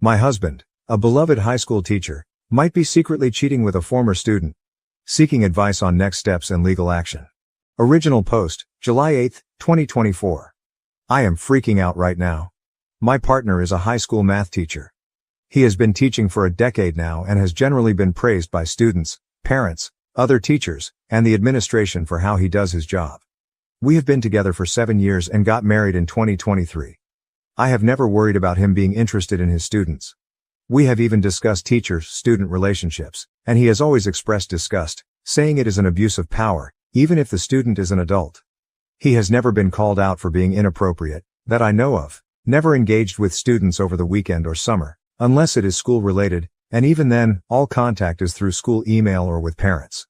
My husband, a beloved high school teacher, might be secretly cheating with a former student. Seeking advice on next steps and legal action. Original post, July 8, 2024. I am freaking out right now. My partner is a high school math teacher. He has been teaching for a decade now and has generally been praised by students, parents, other teachers, and the administration for how he does his job. We have been together for 7 years and got married in 2023. I have never worried about him being interested in his students. We have even discussed teacher-student relationships, and he has always expressed disgust, saying it is an abuse of power, even if the student is an adult. He has never been called out for being inappropriate, that I know of, never engaged with students over the weekend or summer, unless it is school-related, and even then, all contact is through school email or with parents.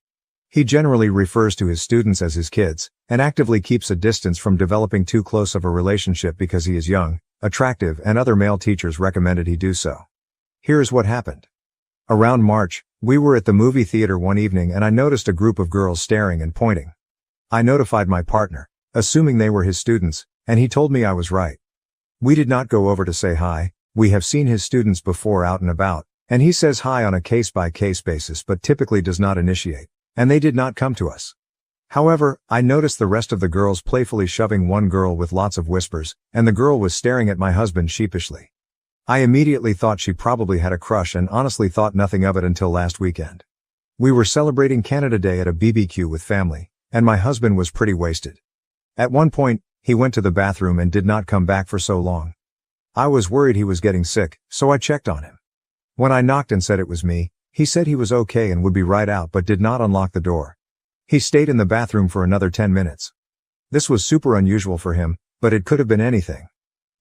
He generally refers to his students as his kids, and actively keeps a distance from developing too close of a relationship because he is young, attractive, and other male teachers recommended he do so. Here's what happened. Around March, we were at the movie theater one evening and I noticed a group of girls staring and pointing. I notified my partner, assuming they were his students, and he told me I was right. We did not go over to say hi. We have seen his students before out and about, and he says hi on a case-by-case basis but typically does not initiate, and they did not come to us. However, I noticed the rest of the girls playfully shoving one girl with lots of whispers, and the girl was staring at my husband sheepishly. I immediately thought she probably had a crush and honestly thought nothing of it until last weekend. We were celebrating Canada Day at a BBQ with family, and my husband was pretty wasted. At one point, he went to the bathroom and did not come back for so long. I was worried he was getting sick, so I checked on him. When I knocked and said it was me, he said he was okay and would be right out but did not unlock the door. He stayed in the bathroom for another 10 minutes. This was super unusual for him, but it could have been anything.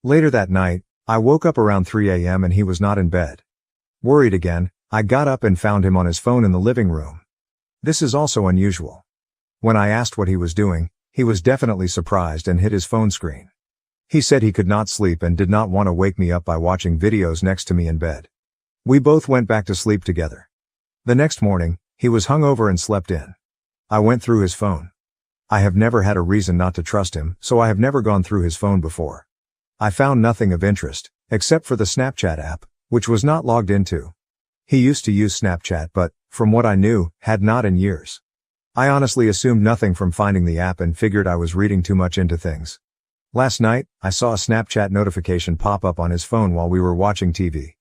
Later that night, I woke up around 3 a.m. and he was not in bed. Worried again, I got up and found him on his phone in the living room. This is also unusual. When I asked what he was doing, he was definitely surprised and hit his phone screen. He said he could not sleep and did not want to wake me up by watching videos next to me in bed. We both went back to sleep together. The next morning, he was hungover and slept in. I went through his phone. I have never had a reason not to trust him, so I have never gone through his phone before. I found nothing of interest, except for the Snapchat app, which was not logged into. He used to use Snapchat but, from what I knew, had not in years. I honestly assumed nothing from finding the app and figured I was reading too much into things. Last night, I saw a Snapchat notification pop up on his phone while we were watching TV.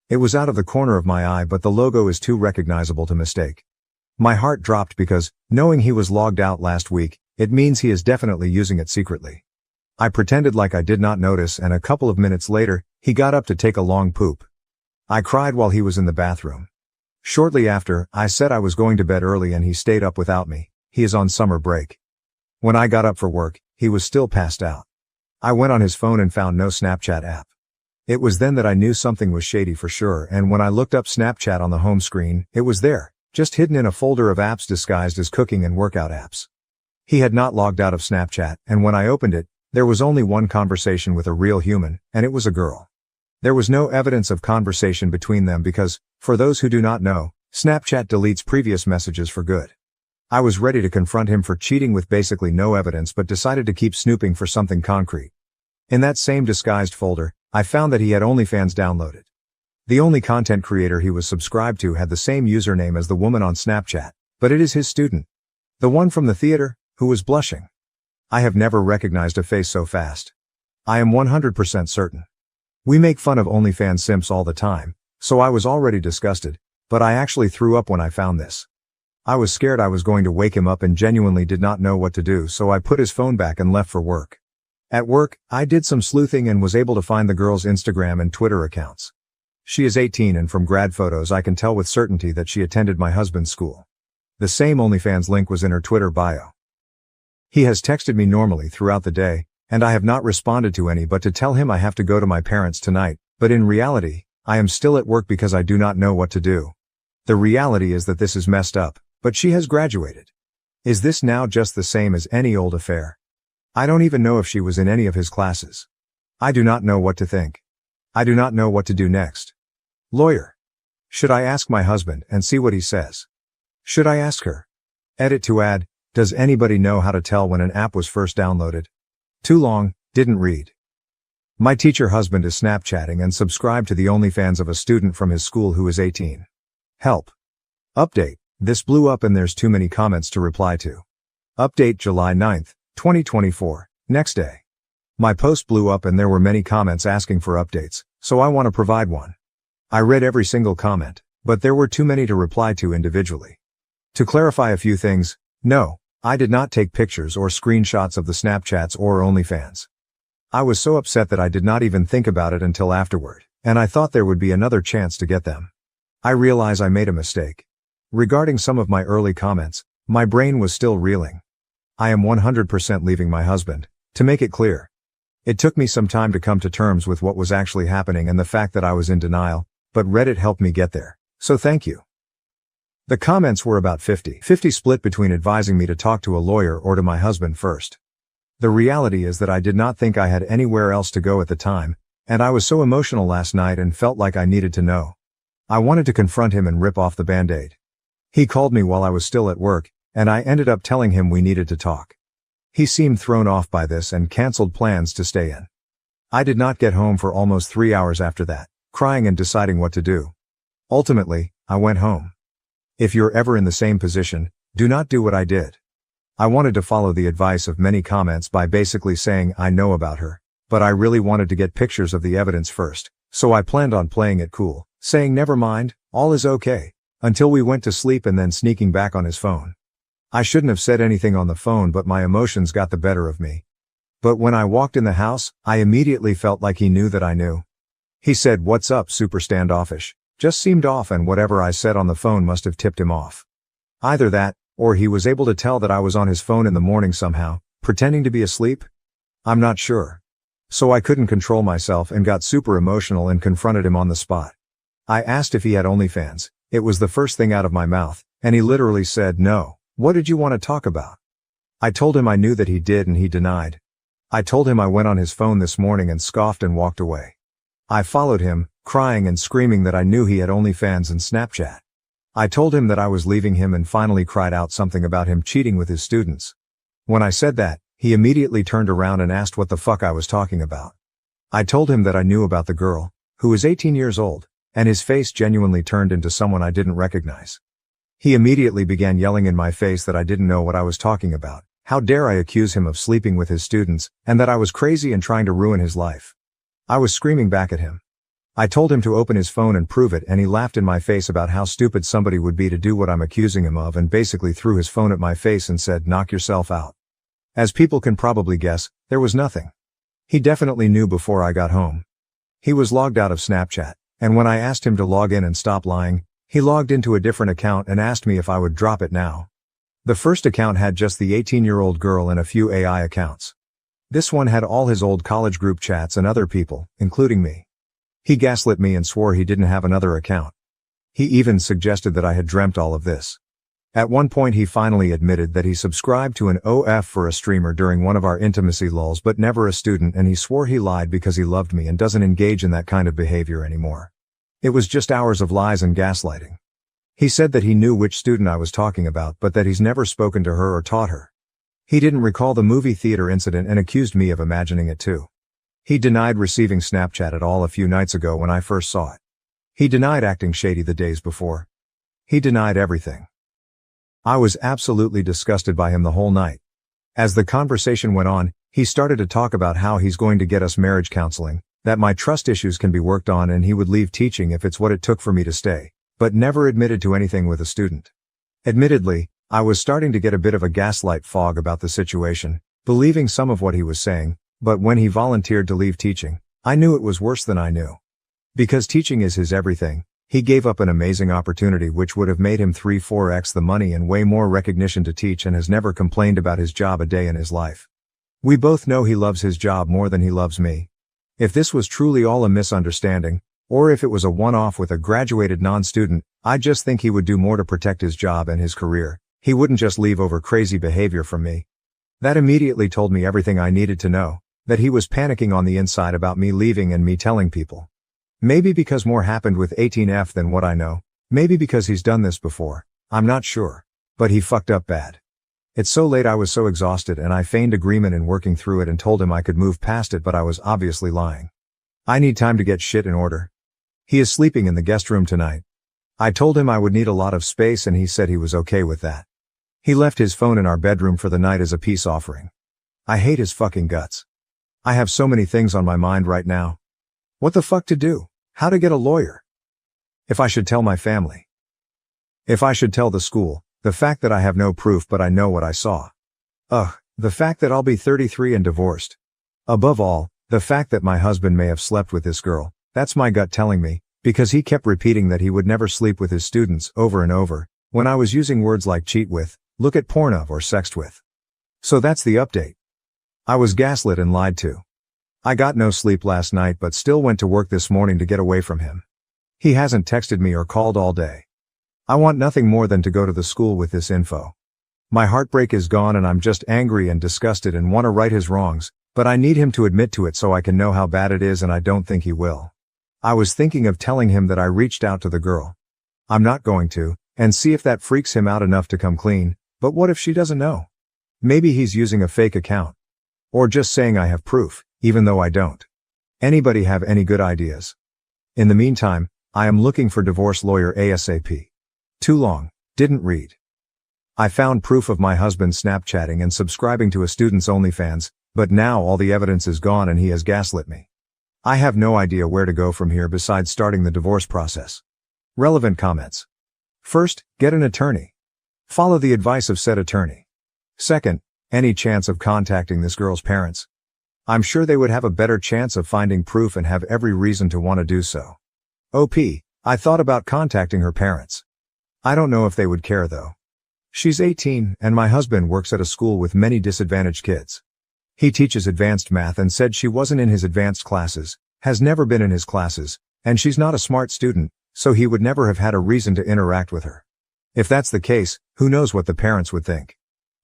It was out of the corner of my eye but the logo is too recognizable to mistake. My heart dropped because, knowing he was logged out last week, it means he is definitely using it secretly. I pretended like I did not notice and a couple of minutes later, he got up to take a long poop. I cried while he was in the bathroom. Shortly after, I said I was going to bed early and he stayed up without me. He is on summer break. When I got up for work, he was still passed out. I went on his phone and found no Snapchat app. It was then that I knew something was shady for sure, and when I looked up Snapchat on the home screen, it was there, just hidden in a folder of apps disguised as cooking and workout apps. He had not logged out of Snapchat, and when I opened it, there was only one conversation with a real human, and it was a girl. There was no evidence of conversation between them because, for those who do not know, Snapchat deletes previous messages for good. I was ready to confront him for cheating with basically no evidence but decided to keep snooping for something concrete. In that same disguised folder, I found that he had OnlyFans downloaded. The only content creator he was subscribed to had the same username as the woman on Snapchat, but it is his student. The one from the theater, who was blushing. I have never recognized a face so fast. I am 100% certain. We make fun of OnlyFans simps all the time, so I was already disgusted, but I actually threw up when I found this. I was scared I was going to wake him up and genuinely did not know what to do, so I put his phone back and left for work. At work, I did some sleuthing and was able to find the girl's Instagram and Twitter accounts. She is 18 and from grad photos I can tell with certainty that she attended my husband's school. The same OnlyFans link was in her Twitter bio. He has texted me normally throughout the day, and I have not responded to any but to tell him I have to go to my parents tonight, but in reality, I am still at work because I do not know what to do. The reality is that this is messed up, but she has graduated. Is this now just the same as any old affair? I don't even know if she was in any of his classes. I do not know what to think. I do not know what to do next. Lawyer. Should I ask my husband and see what he says? Should I ask her? Edit to add, does anybody know how to tell when an app was first downloaded? Too long, didn't read. My teacher husband is Snapchatting and subscribed to the OnlyFans of a student from his school who is 18. Help. Update. This blew up and there's too many comments to reply to. Update July 9th, 2024. Next day. My post blew up and there were many comments asking for updates, so I want to provide one. I read every single comment, but there were too many to reply to individually. To clarify a few things, no, I did not take pictures or screenshots of the Snapchats or OnlyFans. I was so upset that I did not even think about it until afterward, and I thought there would be another chance to get them. I realize I made a mistake. Regarding some of my early comments, my brain was still reeling. I am 100% leaving my husband, to make it clear. It took me some time to come to terms with what was actually happening and the fact that I was in denial, but Reddit helped me get there, so thank you. The comments were about 50-50 split between advising me to talk to a lawyer or to my husband first. The reality is that I did not think I had anywhere else to go at the time, and I was so emotional last night and felt like I needed to know. I wanted to confront him and rip off the band-aid. He called me while I was still at work, and I ended up telling him we needed to talk. He seemed thrown off by this and canceled plans to stay in. I did not get home for almost 3 hours after that, crying and deciding what to do. Ultimately, I went home. If you're ever in the same position, do not do what I did. I wanted to follow the advice of many comments by basically saying I know about her, but I really wanted to get pictures of the evidence first, so I planned on playing it cool, saying never mind, all is okay, until we went to sleep and then sneaking back on his phone. I shouldn't have said anything on the phone, but my emotions got the better of me. But when I walked in the house, I immediately felt like he knew that I knew. He said, "What's up, super standoffish?" Just seemed off, and whatever I said on the phone must have tipped him off. Either that, or he was able to tell that I was on his phone in the morning somehow, pretending to be asleep? I'm not sure. So I couldn't control myself and got super emotional and confronted him on the spot. I asked if he had OnlyFans. It was the first thing out of my mouth, and he literally said no. What did you want to talk about? I told him I knew that he did and he denied. I told him I went on his phone this morning and scoffed and walked away. I followed him, crying and screaming that I knew he had OnlyFans and Snapchat. I told him that I was leaving him and finally cried out something about him cheating with his students. When I said that, he immediately turned around and asked what the fuck I was talking about. I told him that I knew about the girl, who was 18 years old, and his face genuinely turned into someone I didn't recognize. He immediately began yelling in my face that I didn't know what I was talking about, how dare I accuse him of sleeping with his students, and that I was crazy and trying to ruin his life. I was screaming back at him. I told him to open his phone and prove it, and he laughed in my face about how stupid somebody would be to do what I'm accusing him of, and basically threw his phone at my face and said, "Knock yourself out." As people can probably guess, there was nothing. He definitely knew before I got home. He was logged out of Snapchat, and when I asked him to log in and stop lying, he logged into a different account and asked me if I would drop it now. The first account had just the 18-year-old girl and a few AI accounts. This one had all his old college group chats and other people, including me. He gaslit me and swore he didn't have another account. He even suggested that I had dreamt all of this. At one point he finally admitted that he subscribed to an OF for a streamer during one of our intimacy lulls but never a student, and he swore he lied because he loved me and doesn't engage in that kind of behavior anymore. It was just hours of lies and gaslighting. He said that he knew which student I was talking about but that he's never spoken to her or taught her. He didn't recall the movie theater incident and accused me of imagining it too. He denied receiving Snapchat at all a few nights ago when I first saw it. He denied acting shady the days before. He denied everything. I was absolutely disgusted by him the whole night. As the conversation went on, he started to talk about how he's going to get us marriage counseling, that my trust issues can be worked on, and he would leave teaching if it's what it took for me to stay, but never admitted to anything with a student. Admittedly, I was starting to get a bit of a gaslight fog about the situation, believing some of what he was saying, but when he volunteered to leave teaching, I knew it was worse than I knew. Because teaching is his everything, he gave up an amazing opportunity which would have made him 3-4x the money and way more recognition to teach, and has never complained about his job a day in his life. We both know he loves his job more than he loves me. If this was truly all a misunderstanding, or if it was a one-off with a graduated non-student, I just think he would do more to protect his job and his career. He wouldn't just leave over crazy behavior from me. That immediately told me everything I needed to know, that he was panicking on the inside about me leaving and me telling people. Maybe because more happened with 18F than what I know, maybe because he's done this before, I'm not sure, but he fucked up bad. It's so late I was so exhausted and I feigned agreement in working through it and told him I could move past it but I was obviously lying. I need time to get shit in order. He is sleeping in the guest room tonight. I told him I would need a lot of space and he said he was okay with that. He left his phone in our bedroom for the night as a peace offering. I hate his fucking guts. I have so many things on my mind right now. What the fuck to do? How to get a lawyer? If I should tell my family. If I should tell the school, the fact that I have no proof but I know what I saw. The fact that I'll be 33 and divorced. Above all, the fact that my husband may have slept with this girl, that's my gut telling me, because he kept repeating that he would never sleep with his students over and over, when I was using words like cheat with, look at porn of or sexed with. So that's the update. I was gaslit and lied to. I got no sleep last night but still went to work this morning to get away from him. He hasn't texted me or called all day. I want nothing more than to go to the school with this info. My heartbreak is gone and I'm just angry and disgusted and want to right his wrongs, but I need him to admit to it so I can know how bad it is and I don't think he will. I was thinking of telling him that I reached out to the girl. I'm not going to, and see if that freaks him out enough to come clean, but what if she doesn't know? Maybe he's using a fake account. Or just saying I have proof, even though I don't. Anybody have any good ideas? In the meantime, I am looking for divorce lawyer ASAP. Too long, didn't read. I found proof of my husband Snapchatting and subscribing to a student's OnlyFans, but now all the evidence is gone and he has gaslit me. I have no idea where to go from here besides starting the divorce process. Relevant comments. First, get an attorney. Follow the advice of said attorney. Second, any chance of contacting this girl's parents? I'm sure they would have a better chance of finding proof and have every reason to want to do so. OP, I thought about contacting her parents. I don't know if they would care though. She's 18 and my husband works at a school with many disadvantaged kids. He teaches advanced math and said she wasn't in his advanced classes, has never been in his classes, and she's not a smart student, so he would never have had a reason to interact with her. If that's the case, who knows what the parents would think.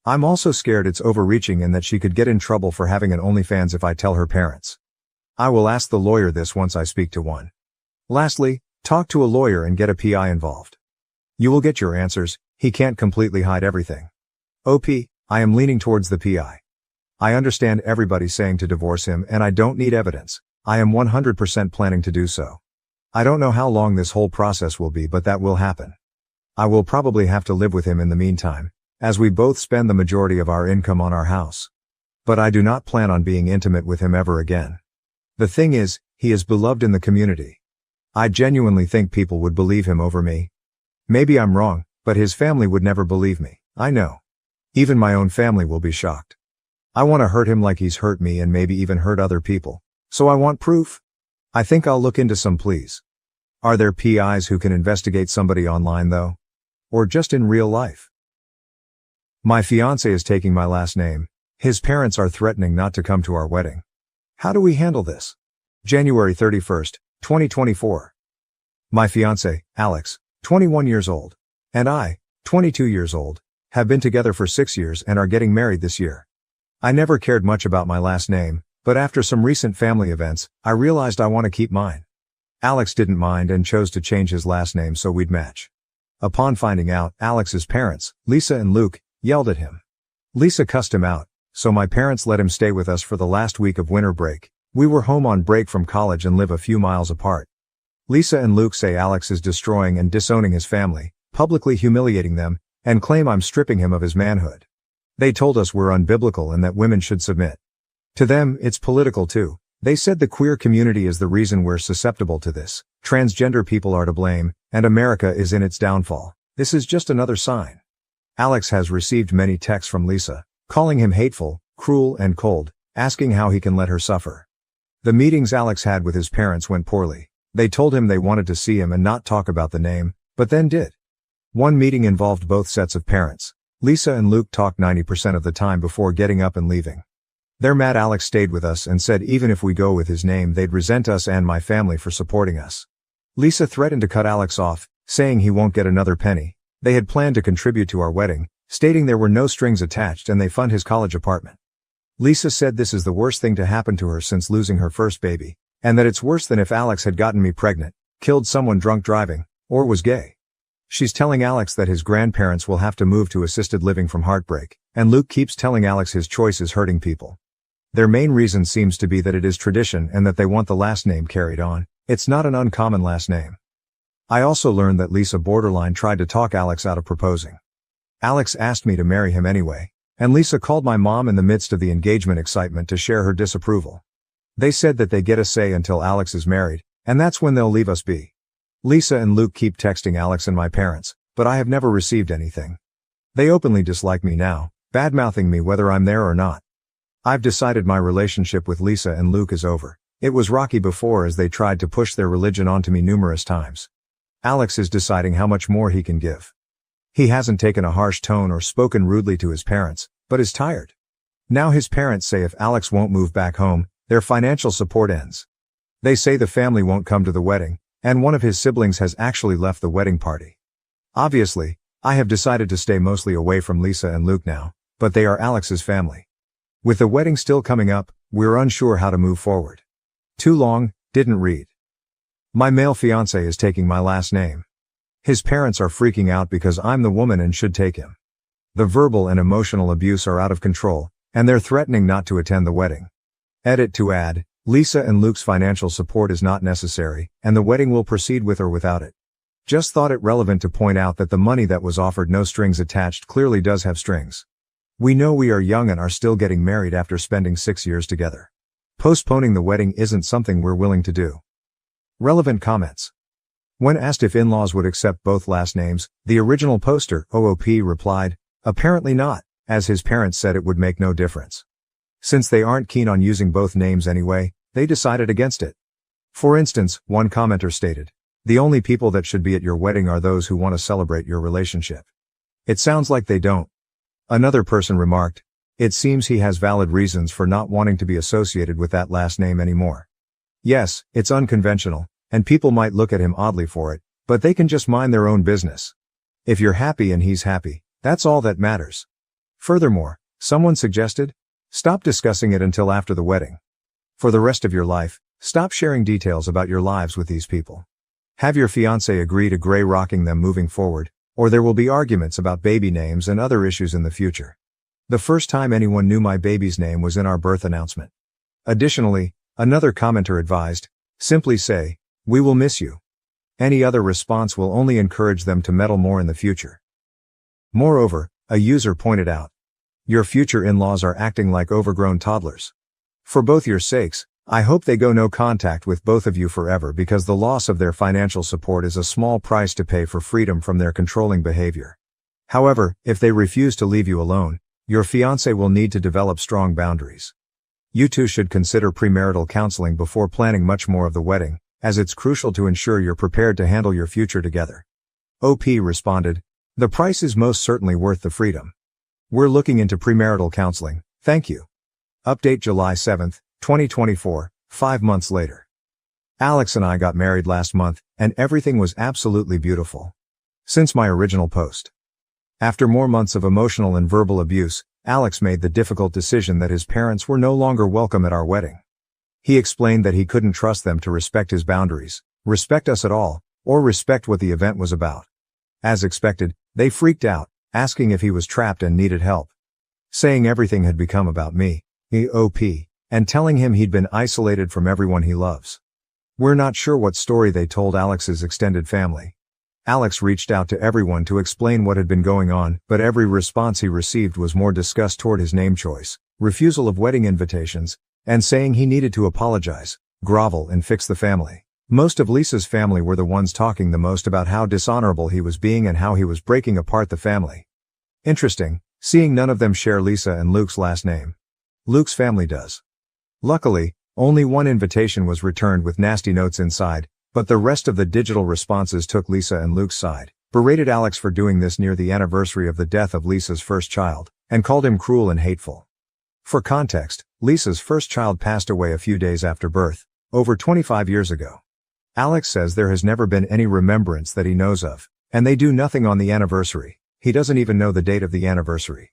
I'm also scared it's overreaching and that she could get in trouble for having an OnlyFans if I tell her parents. I will ask the lawyer this once I speak to one. Lastly, talk to a lawyer and get a PI involved. You will get your answers, he can't completely hide everything. OP, I am leaning towards the PI. I understand everybody saying to divorce him and I don't need evidence, I am 100% planning to do so. I don't know how long this whole process will be but that will happen. I will probably have to live with him in the meantime, as we both spend the majority of our income on our house. But I do not plan on being intimate with him ever again. The thing is, he is beloved in the community. I genuinely think people would believe him over me. Maybe I'm wrong, but his family would never believe me, I know. Even my own family will be shocked. I want to hurt him like he's hurt me and maybe even hurt other people, so I want proof. I think I'll look into some pleas. Are there PIs who can investigate somebody online though? Or just in real life? My fiancé is taking my last name. His parents are threatening not to come to our wedding. How do we handle this? January 31st, 2024. My fiancé, Alex, 21 years old, and I, 22 years old, have been together for 6 years and are getting married this year. I never cared much about my last name, but after some recent family events, I realized I want to keep mine. Alex didn't mind and chose to change his last name so we'd match. Upon finding out, Alex's parents, Lisa and Luke, yelled at him. Lisa cussed him out, so my parents let him stay with us for the last week of winter break. We were home on break from college and live a few miles apart. Lisa and Luke say Alex is destroying and disowning his family, publicly humiliating them, and claim I'm stripping him of his manhood. They told us we're unbiblical and that women should submit. To them, it's political too. They said the queer community is the reason we're susceptible to this, transgender people are to blame, and America is in its downfall. This is just another sign. Alex has received many texts from Lisa, calling him hateful, cruel and cold, asking how he can let her suffer. The meetings Alex had with his parents went poorly. They told him they wanted to see him and not talk about the name, but then did. One meeting involved both sets of parents. Lisa and Luke talked 90% of the time before getting up and leaving. They're mad Alex stayed with us and said even if we go with his name they'd resent us and my family for supporting us. Lisa threatened to cut Alex off, saying he won't get another penny. They had planned to contribute to our wedding, stating there were no strings attached and they fund his college apartment. Lisa said this is the worst thing to happen to her since losing her first baby, and that it's worse than if Alex had gotten me pregnant, killed someone drunk driving, or was gay. She's telling Alex that his grandparents will have to move to assisted living from heartbreak, and Luke keeps telling Alex his choice is hurting people. Their main reason seems to be that it is tradition and that they want the last name carried on. It's not an uncommon last name. I also learned that Lisa borderline tried to talk Alex out of proposing. Alex asked me to marry him anyway, and Lisa called my mom in the midst of the engagement excitement to share her disapproval. They said that they get a say until Alex is married, and that's when they'll leave us be. Lisa and Luke keep texting Alex and my parents, but I have never received anything. They openly dislike me now, bad-mouthing me whether I'm there or not. I've decided my relationship with Lisa and Luke is over. It was rocky before as they tried to push their religion onto me numerous times. Alex is deciding how much more he can give. He hasn't taken a harsh tone or spoken rudely to his parents, but is tired. Now his parents say if Alex won't move back home, their financial support ends. They say the family won't come to the wedding, and one of his siblings has actually left the wedding party. Obviously, I have decided to stay mostly away from Lisa and Luke now, but they are Alex's family. With the wedding still coming up, we're unsure how to move forward. Too long, didn't read. My male fiancé is taking my last name. His parents are freaking out because I'm the woman and should take him. The verbal and emotional abuse are out of control, and they're threatening not to attend the wedding. Edit to add, Lisa and Luke's financial support is not necessary, and the wedding will proceed with or without it. Just thought it relevant to point out that the money that was offered no strings attached clearly does have strings. We know we are young and are still getting married after spending 6 years together. Postponing the wedding isn't something we're willing to do. Relevant comments. When asked if in-laws would accept both last names, the original poster, OOP, replied, apparently not, as his parents said it would make no difference. Since they aren't keen on using both names anyway, they decided against it. For instance, one commenter stated, the only people that should be at your wedding are those who want to celebrate your relationship. It sounds like they don't. Another person remarked, it seems he has valid reasons for not wanting to be associated with that last name anymore. Yes, it's unconventional, and people might look at him oddly for it, but they can just mind their own business. If you're happy and he's happy, that's all that matters. Furthermore, someone suggested, stop discussing it until after the wedding. For the rest of your life, stop sharing details about your lives with these people. Have your fiancé agree to gray rocking them moving forward, or there will be arguments about baby names and other issues in the future. The first time anyone knew my baby's name was in our birth announcement. Additionally, another commenter advised, simply say, we will miss you. Any other response will only encourage them to meddle more in the future. Moreover, a user pointed out, your future in-laws are acting like overgrown toddlers. For both your sakes, I hope they go no contact with both of you forever because the loss of their financial support is a small price to pay for freedom from their controlling behavior. However, if they refuse to leave you alone, your fiancé will need to develop strong boundaries. You two should consider premarital counseling before planning much more of the wedding, as it's crucial to ensure you're prepared to handle your future together. OP responded, the price is most certainly worth the freedom. We're looking into premarital counseling, thank you. Update July 7, 2024, 5 months later. Alex and I got married last month, and everything was absolutely beautiful. Since my original post. After more months of emotional and verbal abuse, Alex made the difficult decision that his parents were no longer welcome at our wedding. He explained that he couldn't trust them to respect his boundaries, respect us at all, or respect what the event was about. As expected, they freaked out, asking if he was trapped and needed help. Saying everything had become about me, EOP, and telling him he'd been isolated from everyone he loves. We're not sure what story they told Alex's extended family. Alex reached out to everyone to explain what had been going on, but every response he received was more disgust toward his name choice, refusal of wedding invitations, and saying he needed to apologize, grovel and fix the family. Most of Lisa's family were the ones talking the most about how dishonorable he was being and how he was breaking apart the family. Interesting, seeing none of them share Lisa and Luke's last name. Luke's family does. Luckily, only one invitation was returned with nasty notes inside, but the rest of the digital responses took Lisa and Luke's side, berated Alex for doing this near the anniversary of the death of Lisa's first child, and called him cruel and hateful. For context, Lisa's first child passed away a few days after birth, over 25 years ago. Alex says there has never been any remembrance that he knows of, and they do nothing on the anniversary. He doesn't even know the date of the anniversary.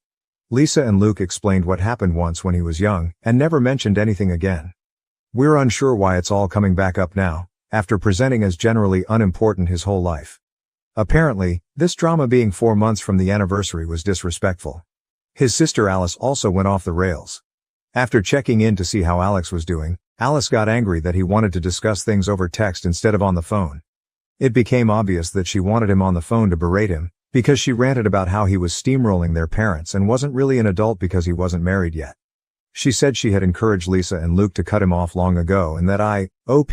Lisa and Luke explained what happened once when he was young, and never mentioned anything again. We're unsure why it's all coming back up now, after presenting as generally unimportant his whole life. Apparently, this drama being 4 months from the anniversary was disrespectful. His sister Alice also went off the rails. After checking in to see how Alex was doing, Alice got angry that he wanted to discuss things over text instead of on the phone. It became obvious that she wanted him on the phone to berate him, because she ranted about how he was steamrolling their parents and wasn't really an adult because he wasn't married yet. She said she had encouraged Lisa and Luke to cut him off long ago and that I, OP,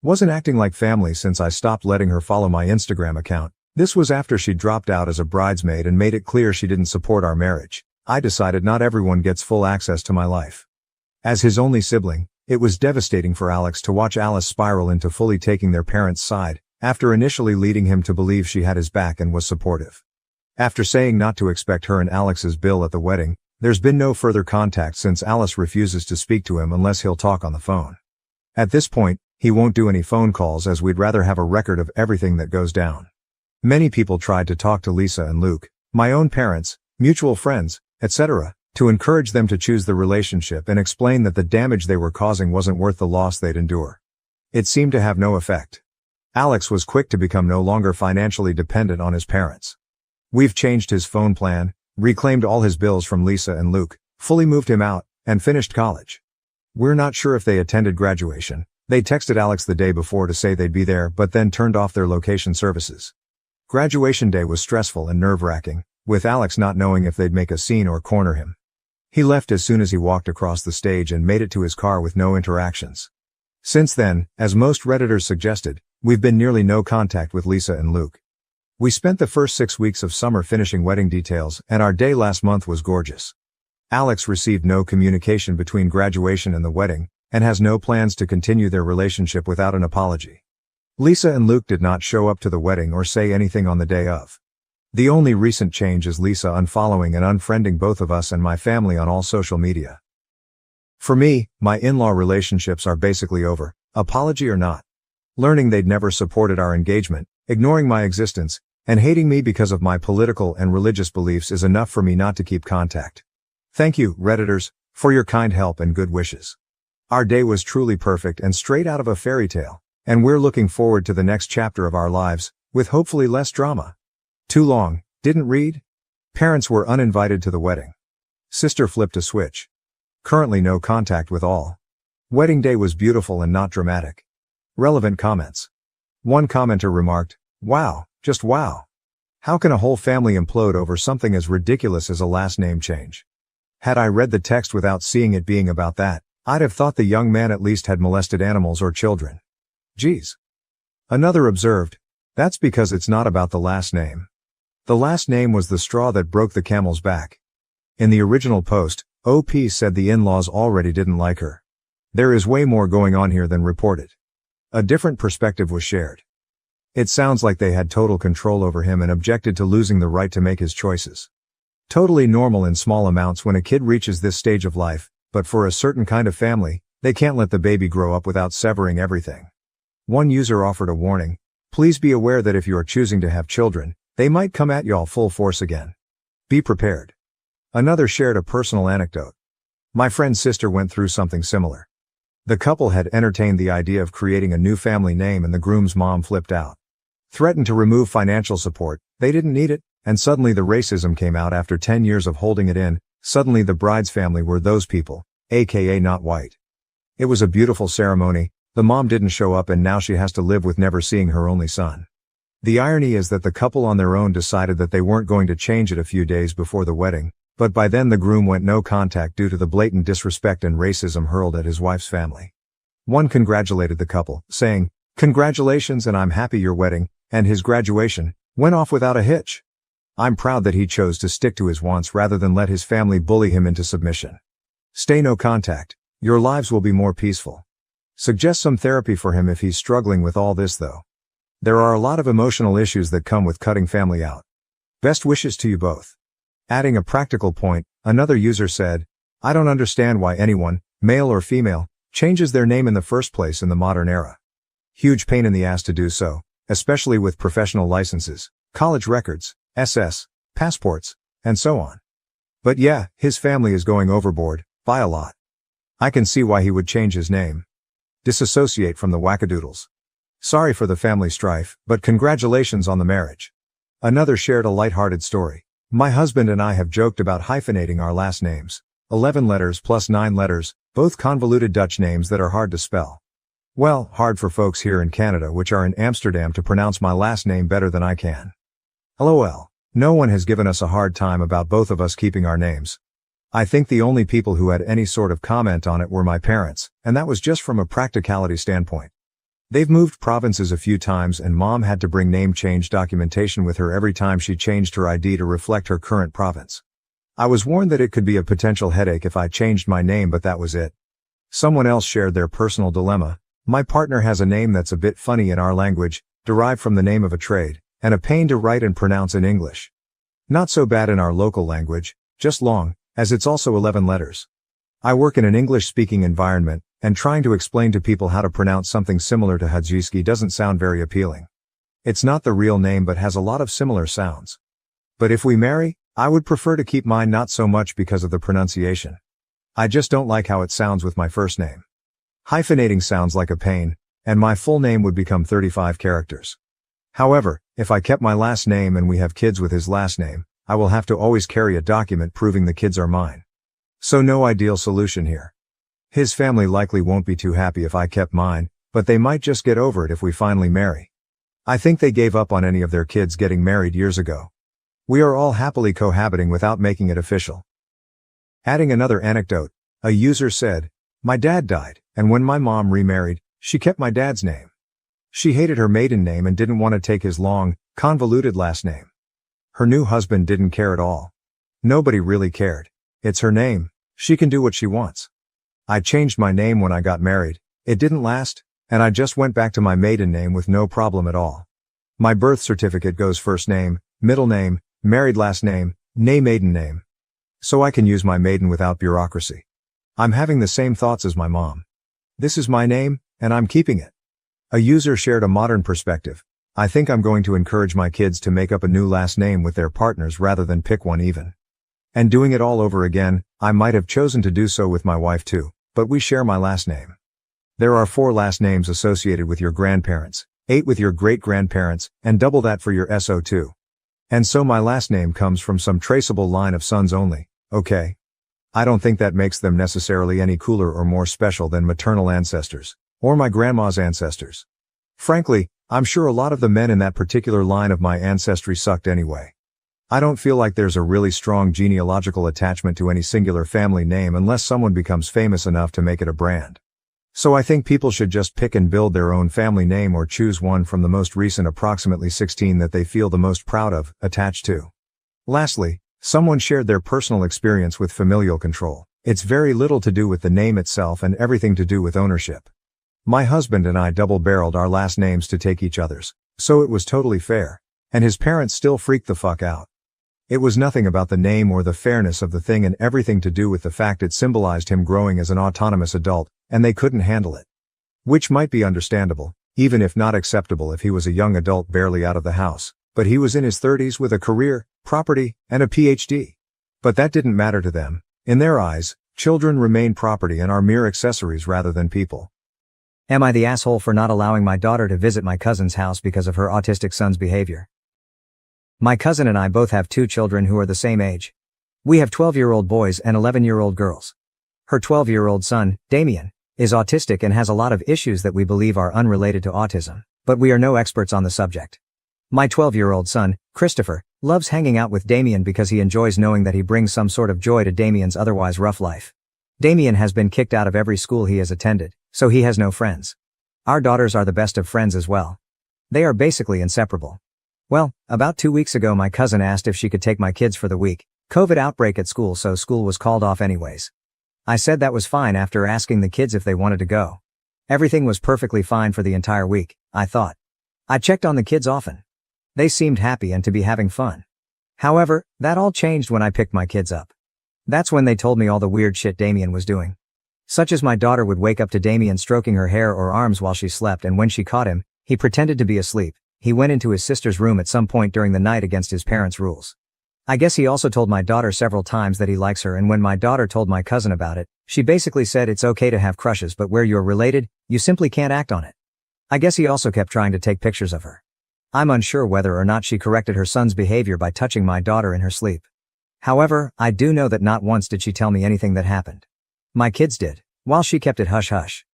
wasn't acting like family since I stopped letting her follow my Instagram account. This was after she dropped out as a bridesmaid and made it clear she didn't support our marriage. I decided not everyone gets full access to my life. As his only sibling, it was devastating for Alex to watch Alice spiral into fully taking their parents' side, after initially leading him to believe she had his back and was supportive. After saying not to expect her and Alex's bill at the wedding, there's been no further contact since Alice refuses to speak to him unless he'll talk on the phone. At this point, he won't do any phone calls as we'd rather have a record of everything that goes down. Many people tried to talk to Lisa and Luke, my own parents, mutual friends, etc., to encourage them to choose the relationship and explain that the damage they were causing wasn't worth the loss they'd endure. It seemed to have no effect. Alex was quick to become no longer financially dependent on his parents. We've changed his phone plan, reclaimed all his bills from Lisa and Luke, fully moved him out, and finished college. We're not sure if they attended graduation. They texted Alex the day before to say they'd be there but then turned off their location services. Graduation day was stressful and nerve-wracking, with Alex not knowing if they'd make a scene or corner him. He left as soon as he walked across the stage and made it to his car with no interactions. Since then, as most Redditors suggested, we've been nearly no contact with Lisa and Luke. We spent the first 6 weeks of summer finishing wedding details, and our day last month was gorgeous. Alex received no communication between graduation and the wedding, and has no plans to continue their relationship without an apology. Lisa and Luke did not show up to the wedding or say anything on the day of. The only recent change is Lisa unfollowing and unfriending both of us and my family on all social media. For me, my in-law relationships are basically over, apology or not. Learning they'd never supported our engagement, ignoring my existence, and hating me because of my political and religious beliefs is enough for me not to keep contact. Thank you, Redditors, for your kind help and good wishes. Our day was truly perfect and straight out of a fairy tale, and we're looking forward to the next chapter of our lives, with hopefully less drama. Too long, didn't read? Parents were uninvited to the wedding. Sister flipped a switch. Currently no contact with all. Wedding day was beautiful and not dramatic. Relevant comments. One commenter remarked, "Wow, just wow. How can a whole family implode over something as ridiculous as a last name change?" Had I read the text without seeing it being about that, I'd have thought the young man at least had molested animals or children. Geez. Another observed, "That's because it's not about the last name. The last name was the straw that broke the camel's back." In the original post, OP said the in-laws already didn't like her. There is way more going on here than reported. A different perspective was shared. It sounds like they had total control over him and objected to losing the right to make his choices. Totally normal in small amounts when a kid reaches this stage of life, but for a certain kind of family, they can't let the baby grow up without severing everything. One user offered a warning, "Please be aware that if you are choosing to have children, they might come at y'all full force again. Be prepared." Another shared a personal anecdote. My friend's sister went through something similar. The couple had entertained the idea of creating a new family name and the groom's mom flipped out. Threatened to remove financial support, they didn't need it, and suddenly the racism came out after 10 years of holding it in. Suddenly the bride's family were those people, aka not white. It was a beautiful ceremony. The mom didn't show up and now she has to live with never seeing her only son. The irony is that the couple on their own decided that they weren't going to change it a few days before the wedding, but by then the groom went no contact due to the blatant disrespect and racism hurled at his wife's family. One congratulated the couple, saying, "Congratulations and I'm happy your wedding, and his graduation, went off without a hitch. I'm proud that he chose to stick to his wants rather than let his family bully him into submission. Stay no contact. Your lives will be more peaceful." Suggest some therapy for him if he's struggling with all this though. There are a lot of emotional issues that come with cutting family out. Best wishes to you both. Adding a practical point, another user said, "I don't understand why anyone, male or female, changes their name in the first place in the modern era. Huge pain in the ass to do so, especially with professional licenses, college records, SS, passports, and so on. But yeah, his family is going overboard, by a lot. I can see why he would change his name. Disassociate from the wackadoodles. Sorry for the family strife, but congratulations on the marriage." Another shared a lighthearted story. My husband and I have joked about hyphenating our last names. 11 letters plus 9 letters, both convoluted Dutch names that are hard to spell. Well, hard for folks here in Canada which are in Amsterdam to pronounce my last name better than I can. LOL. No one has given us a hard time about both of us keeping our names. I think the only people who had any sort of comment on it were my parents, and that was just from a practicality standpoint. They've moved provinces a few times and mom had to bring name change documentation with her every time she changed her ID to reflect her current province. I was warned that it could be a potential headache if I changed my name, but that was it. Someone else shared their personal dilemma. My partner has a name that's a bit funny in our language, derived from the name of a trade, and a pain to write and pronounce in English. Not so bad in our local language, just long, as it's also 11 letters. I work in an English-speaking environment, and trying to explain to people how to pronounce something similar to Hadzhiski doesn't sound very appealing. It's not the real name but has a lot of similar sounds. But if we marry, I would prefer to keep mine, not so much because of the pronunciation. I just don't like how it sounds with my first name. Hyphenating sounds like a pain, and my full name would become 35 characters. However, if I kept my last name and we have kids with his last name, I will have to always carry a document proving the kids are mine. So no ideal solution here. His family likely won't be too happy if I kept mine, but they might just get over it if we finally marry. I think they gave up on any of their kids getting married years ago. We are all happily cohabiting without making it official. Adding another anecdote, a user said, "My dad died, and when my mom remarried, she kept my dad's name. She hated her maiden name and didn't want to take his long, convoluted last name. Her new husband didn't care at all. Nobody really cared. It's her name, she can do what she wants. I changed my name when I got married, it didn't last, and I just went back to my maiden name with no problem at all. My birth certificate goes first name, middle name, married last name, maiden name. So I can use my maiden without bureaucracy. I'm having the same thoughts as my mom. This is my name, and I'm keeping it." A user shared a modern perspective. "I think I'm going to encourage my kids to make up a new last name with their partners rather than pick one even. And doing it all over again, I might have chosen to do so with my wife too, but we share my last name. There are 4 last names associated with your grandparents, 8 with your great-grandparents, and double that for your SO2. And so my last name comes from some traceable line of sons only, okay? I don't think that makes them necessarily any cooler or more special than maternal ancestors, or my grandma's ancestors. Frankly, I'm sure a lot of the men in that particular line of my ancestry sucked anyway. I don't feel like there's a really strong genealogical attachment to any singular family name unless someone becomes famous enough to make it a brand. So I think people should just pick and build their own family name or choose one from the most recent approximately 16 that they feel the most proud of, attached to." Lastly, someone shared their personal experience with familial control. "It's very little to do with the name itself and everything to do with ownership. My husband and I double-barreled our last names to take each other's, so it was totally fair. And his parents still freaked the fuck out. It was nothing about the name or the fairness of the thing and everything to do with the fact it symbolized him growing as an autonomous adult, and they couldn't handle it. Which might be understandable, even if not acceptable if he was a young adult barely out of the house, but he was in his 30s with a career, property, and a PhD. But that didn't matter to them. In their eyes, children remain property and are mere accessories rather than people." Am I the asshole for not allowing my daughter to visit my cousin's house because of her autistic son's behavior? My cousin and I both have 2 children who are the same age. We have 12-year-old boys and 11-year-old girls. Her 12-year-old son, Damien, is autistic and has a lot of issues that we believe are unrelated to autism, but we are no experts on the subject. My 12-year-old son, Christopher, loves hanging out with Damien because he enjoys knowing that he brings some sort of joy to Damien's otherwise rough life. Damien has been kicked out of every school he has attended, so he has no friends. Our daughters are the best of friends as well. They are basically inseparable. Well, about 2 weeks ago my cousin asked if she could take my kids for the week. COVID outbreak at school, so school was called off anyways. I said that was fine after asking the kids if they wanted to go. Everything was perfectly fine for the entire week, I thought. I checked on the kids often. They seemed happy and to be having fun. However, that all changed when I picked my kids up. That's when they told me all the weird shit Damien was doing. Such as my daughter would wake up to Damien stroking her hair or arms while she slept, and when she caught him, he pretended to be asleep. He went into his sister's room at some point during the night against his parents' rules. I guess he also told my daughter several times that he likes her, and when my daughter told my cousin about it, she basically said it's okay to have crushes, but where you're related, you simply can't act on it. I guess he also kept trying to take pictures of her. I'm unsure whether or not she corrected her son's behavior by touching my daughter in her sleep. However, I do know that not once did she tell me anything that happened. My kids did, while she kept it hush-hush.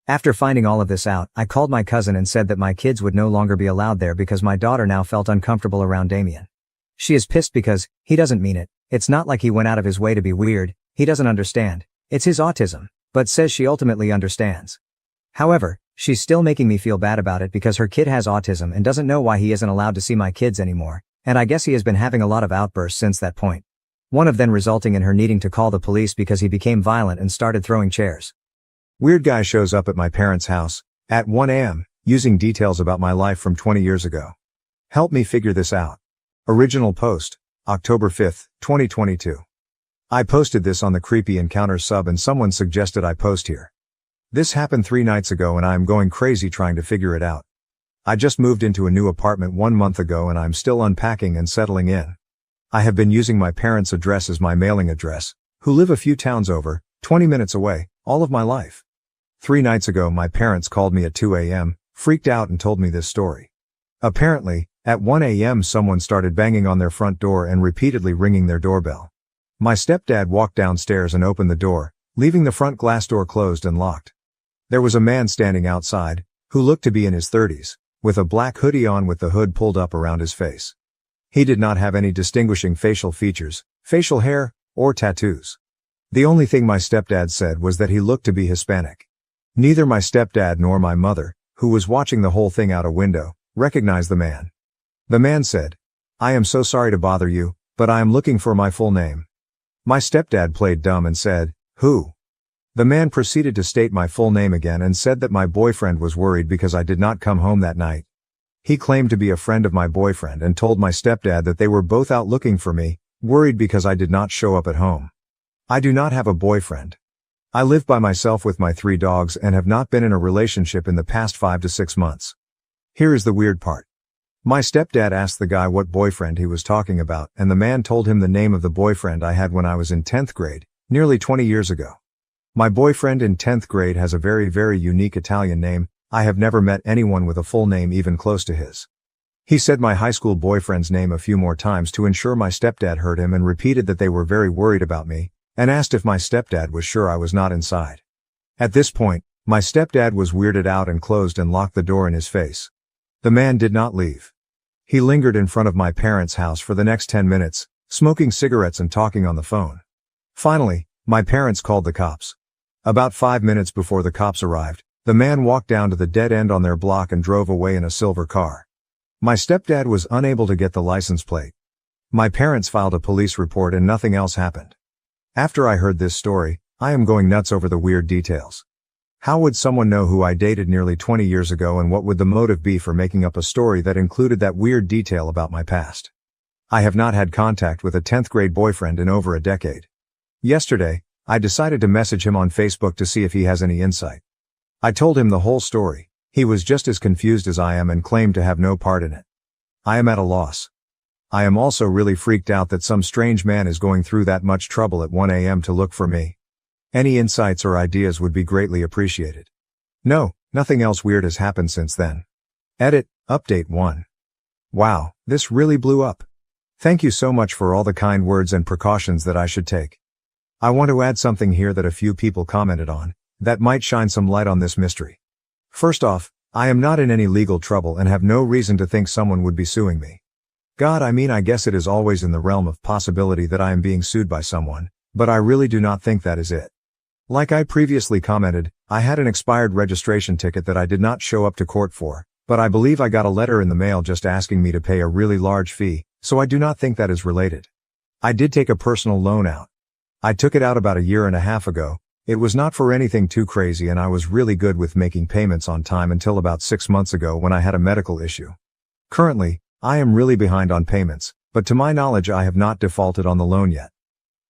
After finding all of this out, I called my cousin and said that my kids would no longer be allowed there because my daughter now felt uncomfortable around Damien. She is pissed because he doesn't mean it. It's not like he went out of his way to be weird. He doesn't understand. It's his autism, but says she ultimately understands. However, she's still making me feel bad about it because her kid has autism and doesn't know why he isn't allowed to see my kids anymore, and I guess he has been having a lot of outbursts since that point. One of them resulting in her needing to call the police because he became violent and started throwing chairs. Weird guy shows up at my parents' house at 1 a.m. using details about my life from 20 years ago. Help me figure this out. Original post, October 5th, 2022. I posted this on the Creepy Encounters sub and someone suggested I post here. This happened 3 nights ago and I am going crazy trying to figure it out. I just moved into a new apartment 1 month ago and I'm still unpacking and settling in. I have been using my parents' address as my mailing address, who live a few towns over, 20 minutes away, all of my life. 3 nights ago my parents called me at 2 a.m., freaked out and told me this story. Apparently, at 1 a.m. someone started banging on their front door and repeatedly ringing their doorbell. My stepdad walked downstairs and opened the door, leaving the front glass door closed and locked. There was a man standing outside, who looked to be in his 30s, with a black hoodie on with the hood pulled up around his face. He did not have any distinguishing facial features, facial hair, or tattoos. The only thing my stepdad said was that he looked to be Hispanic. Neither my stepdad nor my mother, who was watching the whole thing out a window, recognized the man. The man said, "I am so sorry to bother you, but I am looking for my full name." My stepdad played dumb and said, "Who?" The man proceeded to state my full name again and said that my boyfriend was worried because I did not come home that night. He claimed to be a friend of my boyfriend and told my stepdad that they were both out looking for me, worried because I did not show up at home. I do not have a boyfriend. I live by myself with my 3 dogs and have not been in a relationship in the past 5 to 6 months. Here is the weird part. My stepdad asked the guy what boyfriend he was talking about and the man told him the name of the boyfriend I had when I was in 10th grade, nearly 20 years ago. My boyfriend in 10th grade has a very, very unique Italian name. I have never met anyone with a full name even close to his. He said my high school boyfriend's name a few more times to ensure my stepdad heard him and repeated that they were very worried about me, and asked if my stepdad was sure I was not inside. At this point, my stepdad was weirded out and closed and locked the door in his face. The man did not leave. He lingered in front of my parents' house for the next 10 minutes, smoking cigarettes and talking on the phone. Finally, my parents called the cops. About 5 minutes before the cops arrived, the man walked down to the dead end on their block and drove away in a silver car. My stepdad was unable to get the license plate. My parents filed a police report and nothing else happened. After I heard this story, I am going nuts over the weird details. How would someone know who I dated nearly 20 years ago and what would the motive be for making up a story that included that weird detail about my past? I have not had contact with a 10th grade boyfriend in over a decade. Yesterday, I decided to message him on Facebook to see if he has any insight. I told him the whole story. He was just as confused as I am and claimed to have no part in it. I am at a loss. I am also really freaked out that some strange man is going through that much trouble at 1 a.m. to look for me. Any insights or ideas would be greatly appreciated. No, nothing else weird has happened since then. Edit, Update 1. Wow, this really blew up. Thank you so much for all the kind words and precautions that I should take. I want to add something here that a few people commented on, that might shine some light on this mystery. First off, I am not in any legal trouble and have no reason to think someone would be suing me. I guess it is always in the realm of possibility that I am being sued by someone, but I really do not think that is it. Like I previously commented, I had an expired registration ticket that I did not show up to court for, but I believe I got a letter in the mail just asking me to pay a really large fee, so I do not think that is related. I did take a personal loan out. I took it out about a year and a half ago. It was not for anything too crazy and I was really good with making payments on time until about 6 months ago when I had a medical issue. Currently, I am really behind on payments, but to my knowledge I have not defaulted on the loan yet.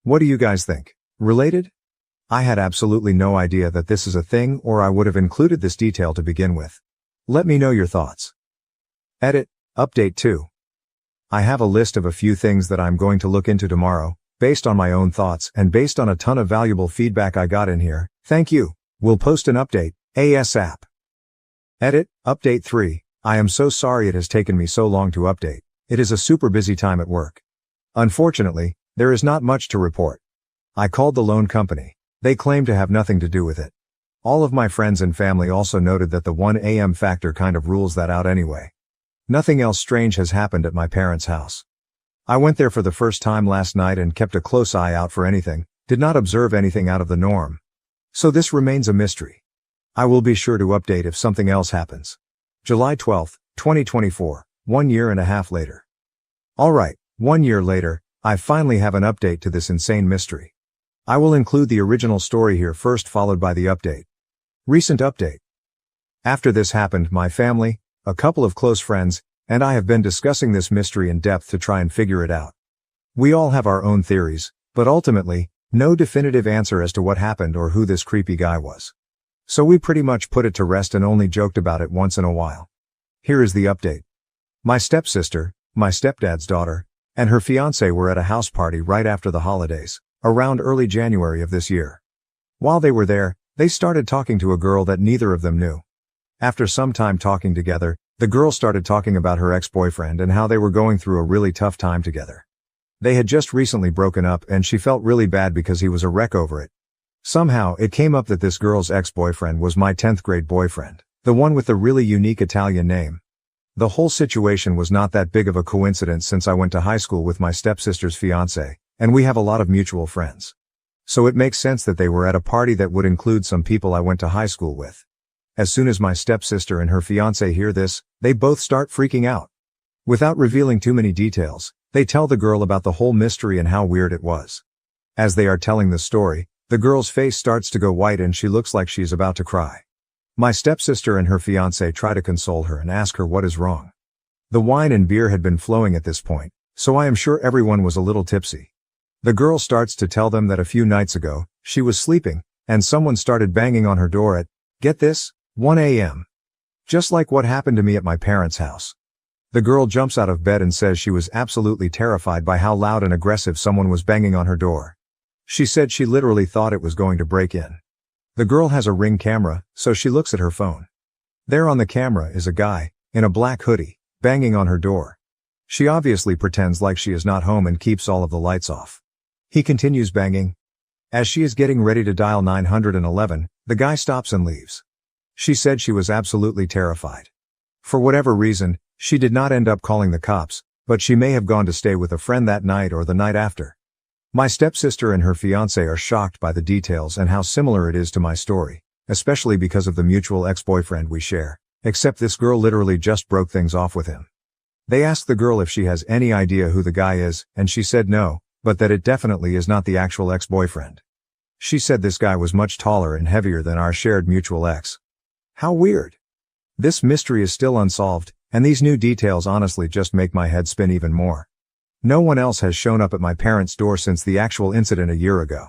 What do you guys think? Related? I had absolutely no idea that this is a thing or I would have included this detail to begin with. Let me know your thoughts. Edit, Update 2. I have a list of a few things that I'm going to look into tomorrow, based on my own thoughts and based on a ton of valuable feedback I got in here. Thank you. We'll post an update, ASAP. Edit, Update 3. I am so sorry it has taken me so long to update. It is a super busy time at work. Unfortunately, there is not much to report. I called the loan company. They claim to have nothing to do with it. All of my friends and family also noted that the 1 a.m. factor kind of rules that out anyway. Nothing else strange has happened at my parents' house. I went there for the first time last night and kept a close eye out for anything, did not observe anything out of the norm. So this remains a mystery. I will be sure to update if something else happens. July 12, 2024, 1 year and a half later. Alright, 1 year later, I finally have an update to this insane mystery. I will include the original story here first, followed by the update. Recent update. After this happened, my family, a couple of close friends, and I have been discussing this mystery in depth to try and figure it out. We all have our own theories, but ultimately, no definitive answer as to what happened or who this creepy guy was. So we pretty much put it to rest and only joked about it once in a while. Here is the update. My stepsister, my stepdad's daughter, and her fiancé were at a house party right after the holidays, around early January of this year. While they were there, they started talking to a girl that neither of them knew. After some time talking together, the girl started talking about her ex-boyfriend and how they were going through a really tough time together. They had just recently broken up and she felt really bad because he was a wreck over it. Somehow, it came up that this girl's ex-boyfriend was my 10th grade boyfriend, the one with the really unique Italian name. The whole situation was not that big of a coincidence since I went to high school with my stepsister's fiancé, and we have a lot of mutual friends. So it makes sense that they were at a party that would include some people I went to high school with. As soon as my stepsister and her fiancé hear this, they both start freaking out. Without revealing too many details, they tell the girl about the whole mystery and how weird it was. As they are telling the story, the girl's face starts to go white and she looks like she's about to cry. My stepsister and her fiancé try to console her and ask her what is wrong. The wine and beer had been flowing at this point, so I am sure everyone was a little tipsy. The girl starts to tell them that a few nights ago, she was sleeping, and someone started banging on her door at, get this, 1 a.m. Just like what happened to me at my parents' house. The girl jumps out of bed and says she was absolutely terrified by how loud and aggressive someone was banging on her door. She said she literally thought it was going to break in. The girl has a Ring camera, so she looks at her phone. There on the camera is a guy, in a black hoodie, banging on her door. She obviously pretends like she is not home and keeps all of the lights off. He continues banging. As she is getting ready to dial 911, the guy stops and leaves. She said she was absolutely terrified. For whatever reason, she did not end up calling the cops, but she may have gone to stay with a friend that night or the night after. My stepsister and her fiancé are shocked by the details and how similar it is to my story, especially because of the mutual ex-boyfriend we share, except this girl literally just broke things off with him. They asked the girl if she has any idea who the guy is, and she said no, but that it definitely is not the actual ex-boyfriend. She said this guy was much taller and heavier than our shared mutual ex. How weird. This mystery is still unsolved, and these new details honestly just make my head spin even more. No one else has shown up at my parents' door since the actual incident a year ago.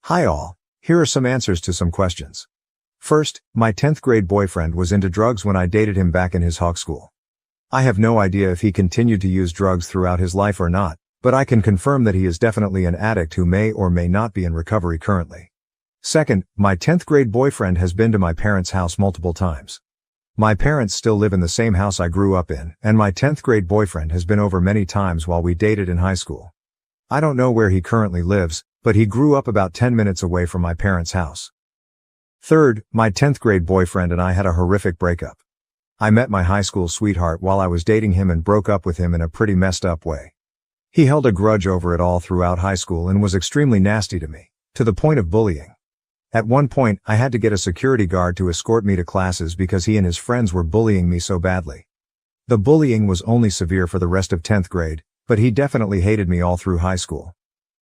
Hi all, here are some answers to some questions. First, my 10th grade boyfriend was into drugs when I dated him back in his hawk school. I have no idea if he continued to use drugs throughout his life or not, but I can confirm that he is definitely an addict who may or may not be in recovery currently. Second, my 10th grade boyfriend has been to my parents' house multiple times. My parents still live in the same house I grew up in, and my 10th grade boyfriend has been over many times while we dated in high school. I don't know where he currently lives, but he grew up about 10 minutes away from my parents' house. Third, my 10th grade boyfriend and I had a horrific breakup. I met my high school sweetheart while I was dating him and broke up with him in a pretty messed up way. He held a grudge over it all throughout high school and was extremely nasty to me, to the point of bullying. At one point, I had to get a security guard to escort me to classes because he and his friends were bullying me so badly. The bullying was only severe for the rest of 10th grade, but he definitely hated me all through high school.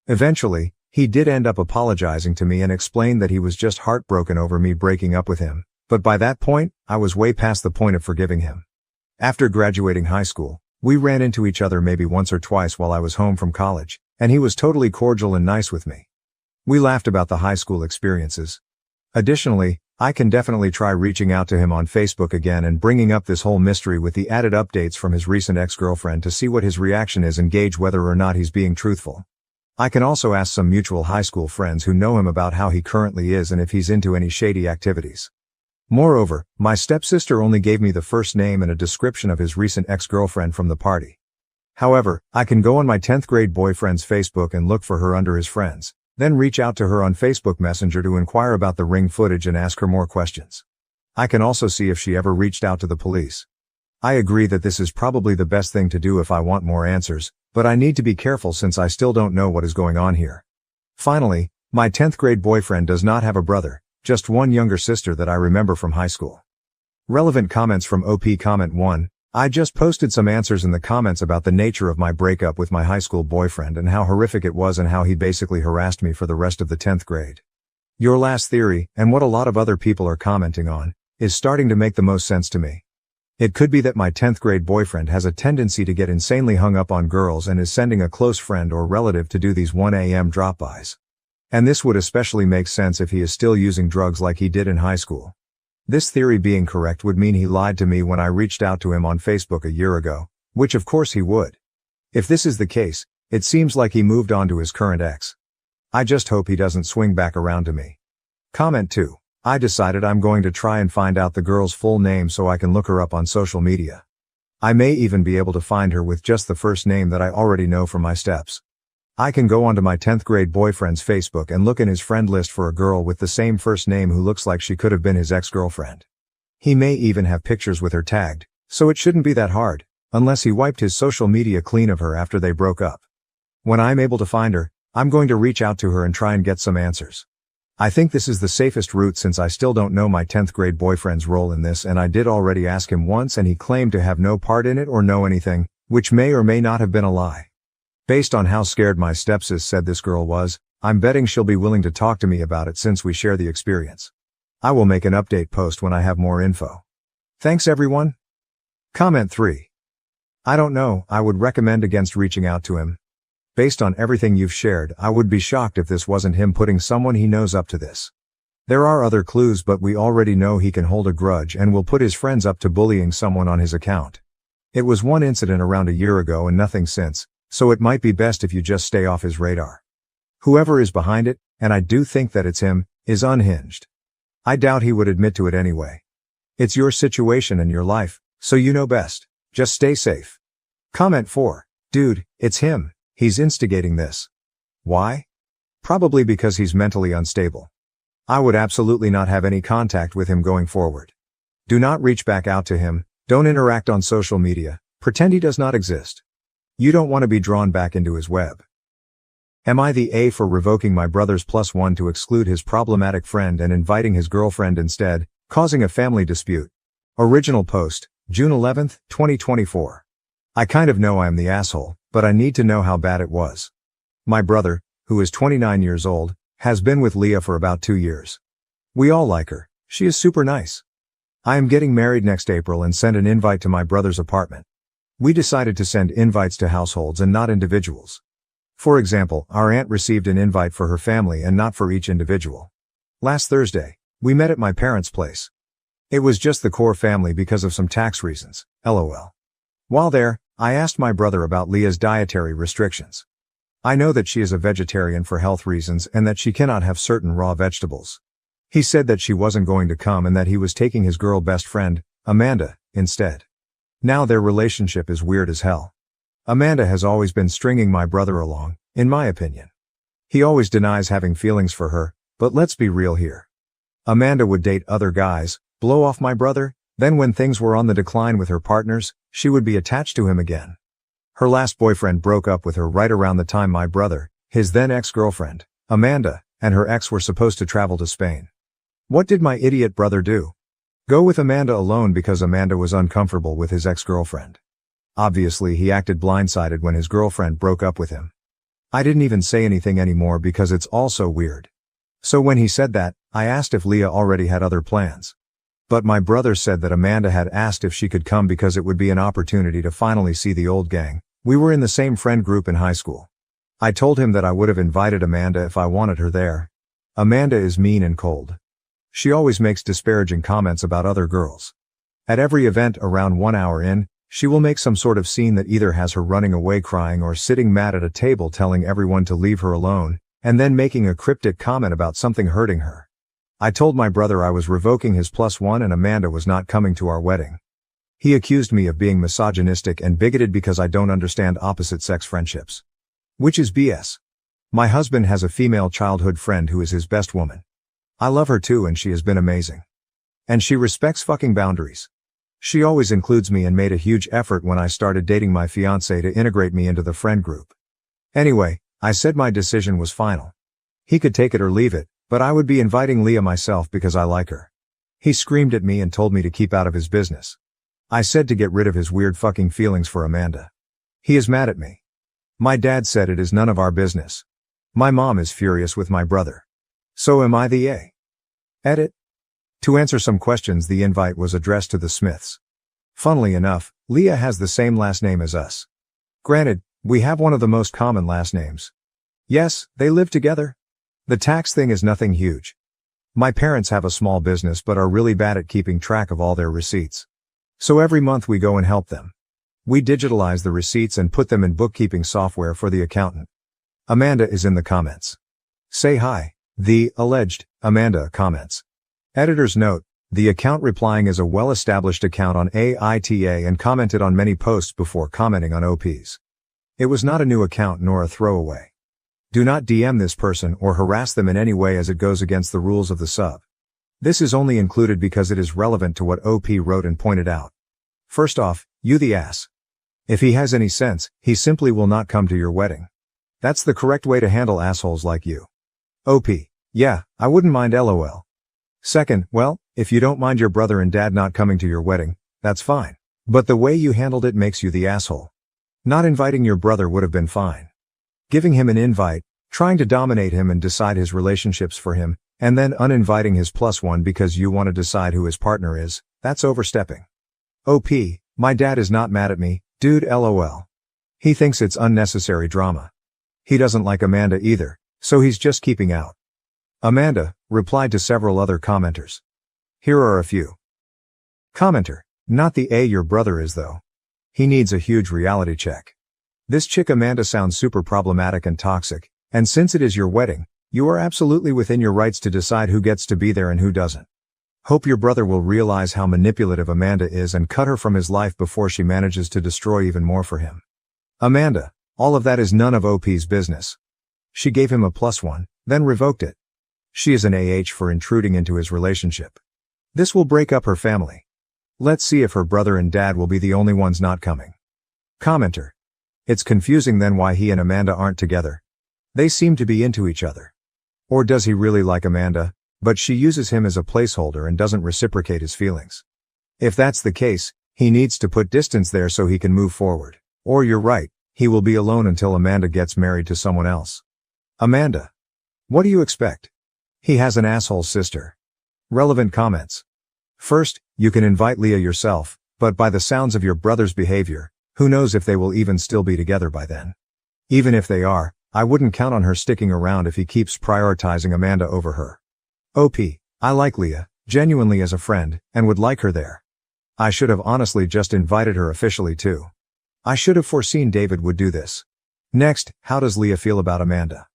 Eventually, he did end up apologizing to me and explained that he was just heartbroken over me breaking up with him, but by that point, I was way past the point of forgiving him. After graduating high school, we ran into each other maybe once or twice while I was home from college, and he was totally cordial and nice with me. We laughed about the high school experiences. Additionally, I can definitely try reaching out to him on Facebook again and bringing up this whole mystery with the added updates from his recent ex-girlfriend to see what his reaction is and gauge whether or not he's being truthful. I can also ask some mutual high school friends who know him about how he currently is and if he's into any shady activities. Moreover, my stepsister only gave me the first name and a description of his recent ex-girlfriend from the party. However, I can go on my 10th grade boyfriend's Facebook and look for her under his friends, then reach out to her on Facebook Messenger to inquire about the ring footage and ask her more questions. I can also see if she ever reached out to the police. I agree that this is probably the best thing to do if I want more answers, but I need to be careful since I still don't know what is going on here. Finally, my 10th grade boyfriend does not have a brother, just one younger sister that I remember from high school. Relevant comments from OP Comment 1. I just posted some answers in the comments about the nature of my breakup with my high school boyfriend and how horrific it was and how he basically harassed me for the rest of the 10th grade. Your last theory, and what a lot of other people are commenting on, is starting to make the most sense to me. It could be that my 10th grade boyfriend has a tendency to get insanely hung up on girls and is sending a close friend or relative to do these 1 a.m. drop-bys. And this would especially make sense if he is still using drugs like he did in high school. This theory being correct would mean he lied to me when I reached out to him on Facebook a year ago, which of course he would. If this is the case, it seems like he moved on to his current ex. I just hope he doesn't swing back around to me. Comment 2. I decided I'm going to try and find out the girl's full name so I can look her up on social media. I may even be able to find her with just the first name that I already know from my steps. I can go onto my 10th grade boyfriend's Facebook and look in his friend list for a girl with the same first name who looks like she could have been his ex-girlfriend. He may even have pictures with her tagged, so it shouldn't be that hard, unless he wiped his social media clean of her after they broke up. When I'm able to find her, I'm going to reach out to her and try and get some answers. I think this is the safest route since I still don't know my 10th grade boyfriend's role in this, and I did already ask him once and he claimed to have no part in it or know anything, which may or may not have been a lie. Based on how scared my stepsis said this girl was, I'm betting she'll be willing to talk to me about it since we share the experience. I will make an update post when I have more info. Thanks everyone. Comment 3. I don't know, I would recommend against reaching out to him. Based on everything you've shared, I would be shocked if this wasn't him putting someone he knows up to this. There are other clues, but we already know he can hold a grudge and will put his friends up to bullying someone on his account. It was one incident around a year ago and nothing since, so it might be best if you just stay off his radar. Whoever is behind it, and I do think that it's him, is unhinged. I doubt he would admit to it anyway. It's your situation and your life, so you know best. Just stay safe. Comment 4. Dude, it's him. He's instigating this. Why? Probably because he's mentally unstable. I would absolutely not have any contact with him going forward. Do not reach back out to him, don't interact on social media, pretend he does not exist. You don't want to be drawn back into his web. Am I the A for revoking my brother's +1 to exclude his problematic friend and inviting his girlfriend instead, causing a family dispute? Original post, June 11, 2024. I kind of know I am the asshole, but I need to know how bad it was. My brother, who is 29 years old, has been with Leah for about 2 years. We all like her, she is super nice. I am getting married next April and sent an invite to my brother's apartment. We decided to send invites to households and not individuals. For example, our aunt received an invite for her family and not for each individual. Last Thursday, we met at my parents' place. It was just the core family because of some tax reasons, lol. While there, I asked my brother about Leah's dietary restrictions. I know that she is a vegetarian for health reasons and that she cannot have certain raw vegetables. He said that she wasn't going to come and that he was taking his girl best friend, Amanda, instead. Now their relationship is weird as hell. Amanda has always been stringing my brother along, in my opinion. He always denies having feelings for her, but let's be real here. Amanda would date other guys, blow off my brother, then when things were on the decline with her partners, she would be attached to him again. Her last boyfriend broke up with her right around the time my brother, his then ex-girlfriend, Amanda, and her ex were supposed to travel to Spain. What did my idiot brother do? Go with Amanda alone because Amanda was uncomfortable with his ex-girlfriend. Obviously he acted blindsided when his girlfriend broke up with him. I didn't even say anything anymore because it's all so weird. So when he said that, I asked if Leah already had other plans. But my brother said that Amanda had asked if she could come because it would be an opportunity to finally see the old gang. We were in the same friend group in high school. I told him that I would have invited Amanda if I wanted her there. Amanda is mean and cold. She always makes disparaging comments about other girls. At every event around 1 hour in, she will make some sort of scene that either has her running away crying or sitting mad at a table telling everyone to leave her alone, and then making a cryptic comment about something hurting her. I told my brother I was revoking his +1 and Amanda was not coming to our wedding. He accused me of being misogynistic and bigoted because I don't understand opposite-sex friendships. Which is BS. My husband has a female childhood friend who is his best woman. I love her too and she has been amazing. And she respects fucking boundaries. She always includes me and made a huge effort when I started dating my fiancé to integrate me into the friend group. Anyway, I said my decision was final. He could take it or leave it, but I would be inviting Leah myself because I like her. He screamed at me and told me to keep out of his business. I said to get rid of his weird fucking feelings for Amanda. He is mad at me. My dad said it is none of our business. My mom is furious with my brother. So am I the A. Edit. To answer some questions, the invite was addressed to the Smiths. Funnily enough, Leah has the same last name as us. Granted, we have one of the most common last names. Yes, they live together. The tax thing is nothing huge. My parents have a small business but are really bad at keeping track of all their receipts. So every month we go and help them. We digitalize the receipts and put them in bookkeeping software for the accountant. Amanda is in the comments. Say hi. The alleged Amanda comments. Editor's note, the account replying is a well-established account on AITA and commented on many posts before commenting on OPs. It was not a new account nor a throwaway. Do not DM this person or harass them in any way as it goes against the rules of the sub. This is only included because it is relevant to what OP wrote and pointed out. First off, you the ass. If he has any sense, he simply will not come to your wedding. That's the correct way to handle assholes like you. OP. Yeah, I wouldn't mind LOL. Second, well, if you don't mind your brother and dad not coming to your wedding, that's fine. But the way you handled it makes you the asshole. Not inviting your brother would have been fine. Giving him an invite, trying to dominate him and decide his relationships for him, and then uninviting his +1 because you want to decide who his partner is, that's overstepping. OP, my dad is not mad at me, dude LOL. He thinks it's unnecessary drama. He doesn't like Amanda either, so he's just keeping out. Amanda replied to several other commenters. Here are a few. Commenter, not the A your brother is though. He needs a huge reality check. This chick Amanda sounds super problematic and toxic, and since it is your wedding, you are absolutely within your rights to decide who gets to be there and who doesn't. Hope your brother will realize how manipulative Amanda is and cut her from his life before she manages to destroy even more for him. Amanda, all of that is none of OP's business. She gave him a +1, then revoked it. She is an AH for intruding into his relationship. This will break up her family. Let's see if her brother and dad will be the only ones not coming. Commenter. It's confusing then why he and Amanda aren't together. They seem to be into each other. Or does he really like Amanda, but she uses him as a placeholder and doesn't reciprocate his feelings? If that's the case, he needs to put distance there so he can move forward. Or you're right, he will be alone until Amanda gets married to someone else. Amanda. What do you expect? He has an asshole sister. Relevant comments. First, you can invite Leah yourself, but by the sounds of your brother's behavior, who knows if they will even still be together by then. Even if they are, I wouldn't count on her sticking around if he keeps prioritizing Amanda over her. OP, I like Leah, genuinely as a friend, and would like her there. I should have honestly just invited her officially too. I should have foreseen David would do this. Next, how does Leah feel about Amanda?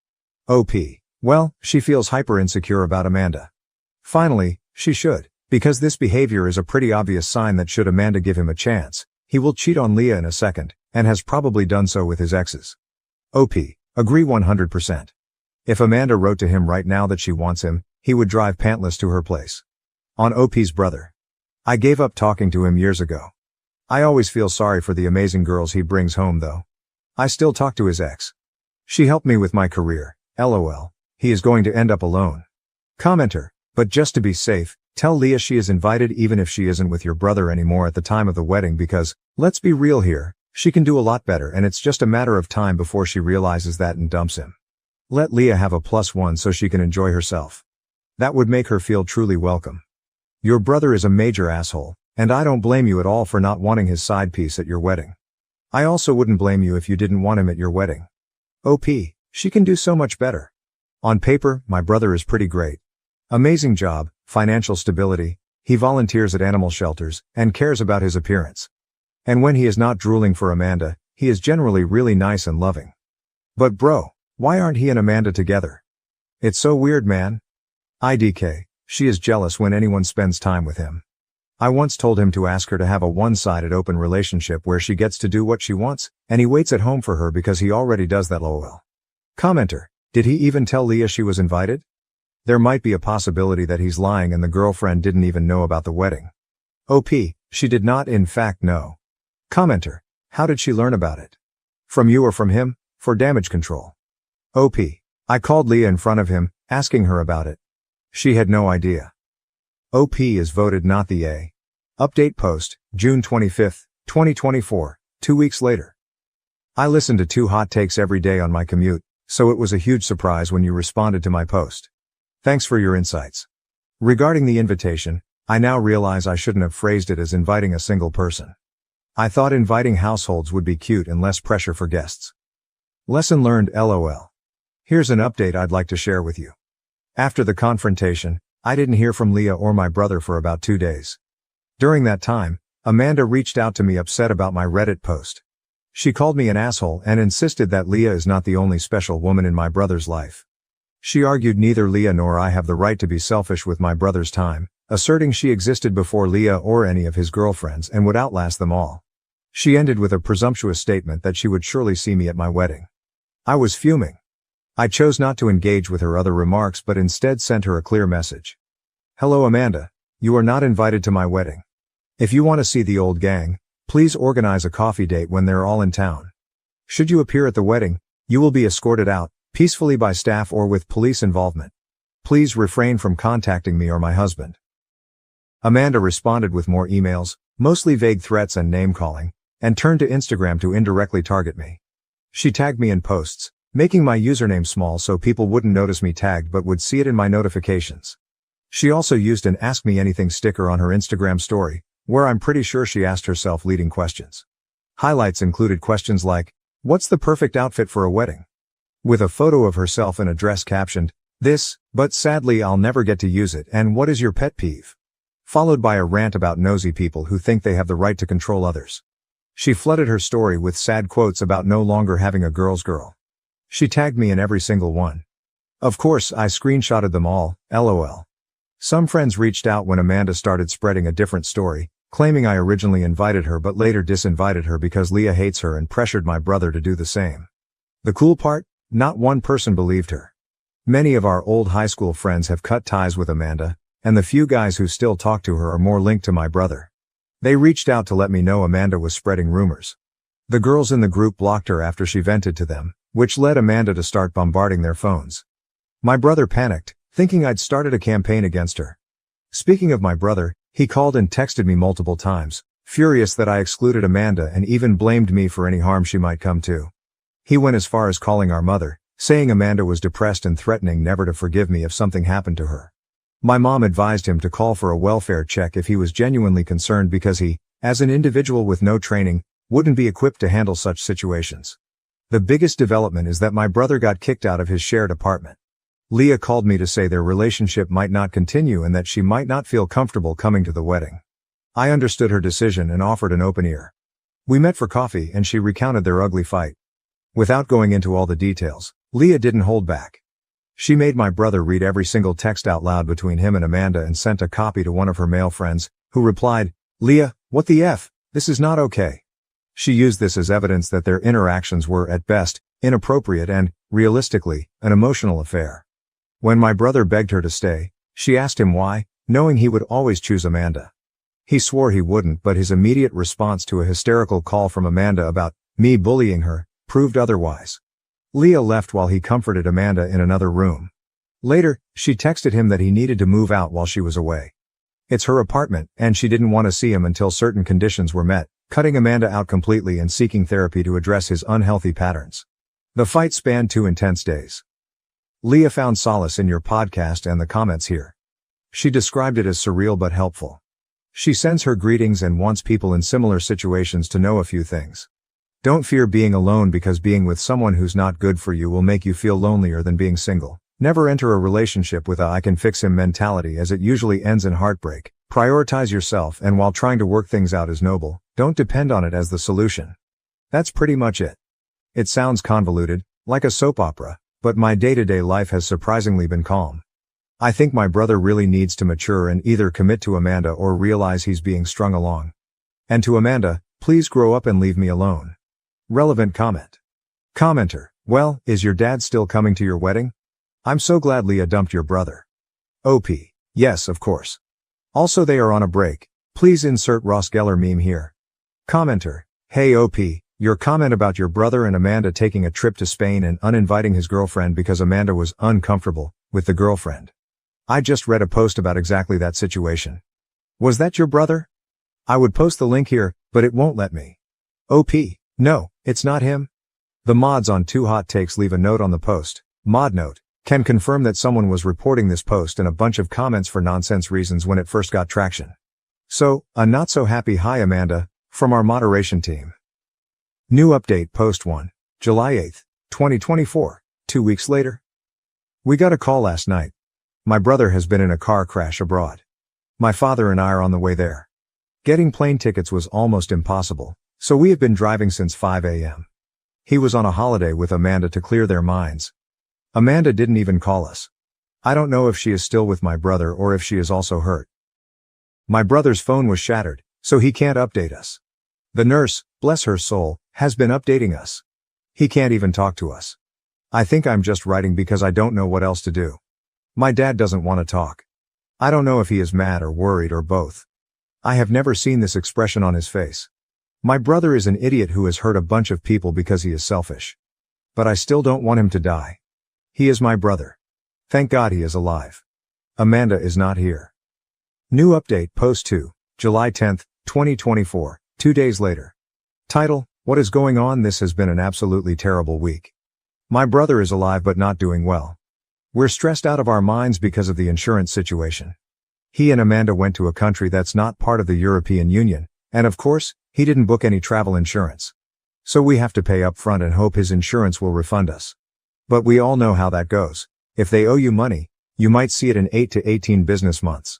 OP, well, she feels hyper insecure about Amanda. Finally, she should, because this behavior is a pretty obvious sign that should Amanda give him a chance, he will cheat on Leah in a second, and has probably done so with his exes. OP, agree 100%. If Amanda wrote to him right now that she wants him, he would drive pantless to her place. On OP's brother. I gave up talking to him years ago. I always feel sorry for the amazing girls he brings home though. I still talk to his ex. She helped me with my career, LOL. He is going to end up alone. Commenter, but just to be safe, tell Leah she is invited even if she isn't with your brother anymore at the time of the wedding because, let's be real here, she can do a lot better and it's just a matter of time before she realizes that and dumps him. Let Leah have a +1 so she can enjoy herself. That would make her feel truly welcome. Your brother is a major asshole, and I don't blame you at all for not wanting his side piece at your wedding. I also wouldn't blame you if you didn't want him at your wedding. OP, she can do so much better. On paper, my brother is pretty great. Amazing job, financial stability, he volunteers at animal shelters, and cares about his appearance. And when he is not drooling for Amanda, he is generally really nice and loving. But bro, why aren't he and Amanda together? It's so weird, man. IDK, She is jealous when anyone spends time with him. I once told him to ask her to have a one-sided open relationship where she gets to do what she wants, and he waits at home for her because he already does that lol. Commenter, did he even tell Leah she was invited? There might be a possibility that he's lying and the girlfriend didn't even know about the wedding. OP, she did not in fact know. Commenter, how did she learn about it? From you or from him, for damage control. OP, I called Leah in front of him, asking her about it. She had no idea. OP is voted not the A. Update post, June 25, 2024, 2 weeks later. I listen to 2 hot takes every day on my commute, so it was a huge surprise when you responded to my post. Thanks for your insights. Regarding the invitation, I now realize I shouldn't have phrased it as inviting a single person. I thought inviting households would be cute and less pressure for guests. Lesson learned LOL. Here's an update I'd like to share with you. After the confrontation, I didn't hear from Leah or my brother for about 2 days. During that time, Amanda reached out to me upset about my Reddit post. She called me an asshole and insisted that Leah is not the only special woman in my brother's life. She argued neither Leah nor I have the right to be selfish with my brother's time, asserting she existed before Leah or any of his girlfriends and would outlast them all. She ended with a presumptuous statement that she would surely see me at my wedding. I was fuming. I chose not to engage with her other remarks but instead sent her a clear message. Hello Amanda, you are not invited to my wedding. If you want to see the old gang, please organize a coffee date when they're all in town. Should you appear at the wedding, you will be escorted out, peacefully by staff or with police involvement. Please refrain from contacting me or my husband. Amanda responded with more emails, mostly vague threats and name-calling, and turned to Instagram to indirectly target me. She tagged me in posts, making my username small so people wouldn't notice me tagged but would see it in my notifications. She also used an Ask Me Anything sticker on her Instagram story, where I'm pretty sure she asked herself leading questions. Highlights included questions like, what's the perfect outfit for a wedding? With a photo of herself in a dress captioned, this, but sadly I'll never get to use it, and what is your pet peeve? Followed by a rant about nosy people who think they have the right to control others. She flooded her story with sad quotes about no longer having a girl's girl. She tagged me in every single one. Of course, I screenshotted them all, LOL. Some friends reached out when Amanda started spreading a different story, claiming I originally invited her but later disinvited her because Leah hates her and pressured my brother to do the same. The cool part? Not one person believed her. Many of our old high school friends have cut ties with Amanda, and the few guys who still talk to her are more linked to my brother. They reached out to let me know Amanda was spreading rumors. The girls in the group blocked her after she vented to them, which led Amanda to start bombarding their phones. My brother panicked, thinking I'd started a campaign against her. Speaking of my brother, he called and texted me multiple times, furious that I excluded Amanda and even blamed me for any harm she might come to. He went as far as calling our mother, saying Amanda was depressed and threatening never to forgive me if something happened to her. My mom advised him to call for a welfare check if he was genuinely concerned because he, as an individual with no training, wouldn't be equipped to handle such situations. The biggest development is that my brother got kicked out of his shared apartment. Leah called me to say their relationship might not continue and that she might not feel comfortable coming to the wedding. I understood her decision and offered an open ear. We met for coffee and she recounted their ugly fight. Without going into all the details, Leah didn't hold back. She made my brother read every single text out loud between him and Amanda and sent a copy to one of her male friends, who replied, Leah, what the F? This is not okay. She used this as evidence that their interactions were, at best, inappropriate and, realistically, an emotional affair. When my brother begged her to stay, she asked him why, knowing he would always choose Amanda. He swore he wouldn't, but his immediate response to a hysterical call from Amanda about me bullying her proved otherwise. Leah left while he comforted Amanda in another room. Later, she texted him that he needed to move out while she was away. It's her apartment, and she didn't want to see him until certain conditions were met, cutting Amanda out completely and seeking therapy to address his unhealthy patterns. The fight spanned 2 intense days. Leah found solace in your podcast and the comments here. She described it as surreal but helpful. She sends her greetings and wants people in similar situations to know a few things. Don't fear being alone because being with someone who's not good for you will make you feel lonelier than being single. Never enter a relationship with a I can fix him mentality as it usually ends in heartbreak. Prioritize yourself, and while trying to work things out is noble, don't depend on it as the solution. That's pretty much it. It sounds convoluted, like a soap opera, but my day-to-day life has surprisingly been calm. I think my brother really needs to mature and either commit to Amanda or realize he's being strung along. And to Amanda, please grow up and leave me alone. Relevant comment. Commenter, well, is your dad still coming to your wedding? I'm so glad Leah dumped your brother. OP, yes, of course. Also they are on a break. Please insert Ross Geller meme here. Commenter, hey OP, your comment about your brother and Amanda taking a trip to Spain and uninviting his girlfriend because Amanda was uncomfortable with the girlfriend. I just read a post about exactly that situation. Was that your brother? I would post the link here, but it won't let me. OP, no, it's not him. The mods on Too Hot Takes leave a note on the post. Mod note, can confirm that someone was reporting this post and a bunch of comments for nonsense reasons when it first got traction. So, a not so happy hi Amanda, from our moderation team. New update post 1, July 8, 2024, 2 weeks later. We got a call last night. My brother has been in a car crash abroad. My father and I are on the way there. Getting plane tickets was almost impossible, so we have been driving since 5 a.m. He was on a holiday with Amanda to clear their minds. Amanda didn't even call us. I don't know if she is still with my brother or if she is also hurt. My brother's phone was shattered, so he can't update us. The nurse, bless her soul, has been updating us. He can't even talk to us. I think I'm just writing because I don't know what else to do. My dad doesn't want to talk. I don't know if he is mad or worried or both. I have never seen this expression on his face. My brother is an idiot who has hurt a bunch of people because he is selfish. But I still don't want him to die. He is my brother. Thank God he is alive. Amanda is not here. New update post 2, July 10, 2024, 2 days later. Title, what is going on? This has been an absolutely terrible week. My brother is alive but not doing well. We're stressed out of our minds because of the insurance situation. He and Amanda went to a country that's not part of the European Union, and of course, he didn't book any travel insurance. So we have to pay up front and hope his insurance will refund us. But we all know how that goes. If they owe you money, you might see it in 8 to 18 business months.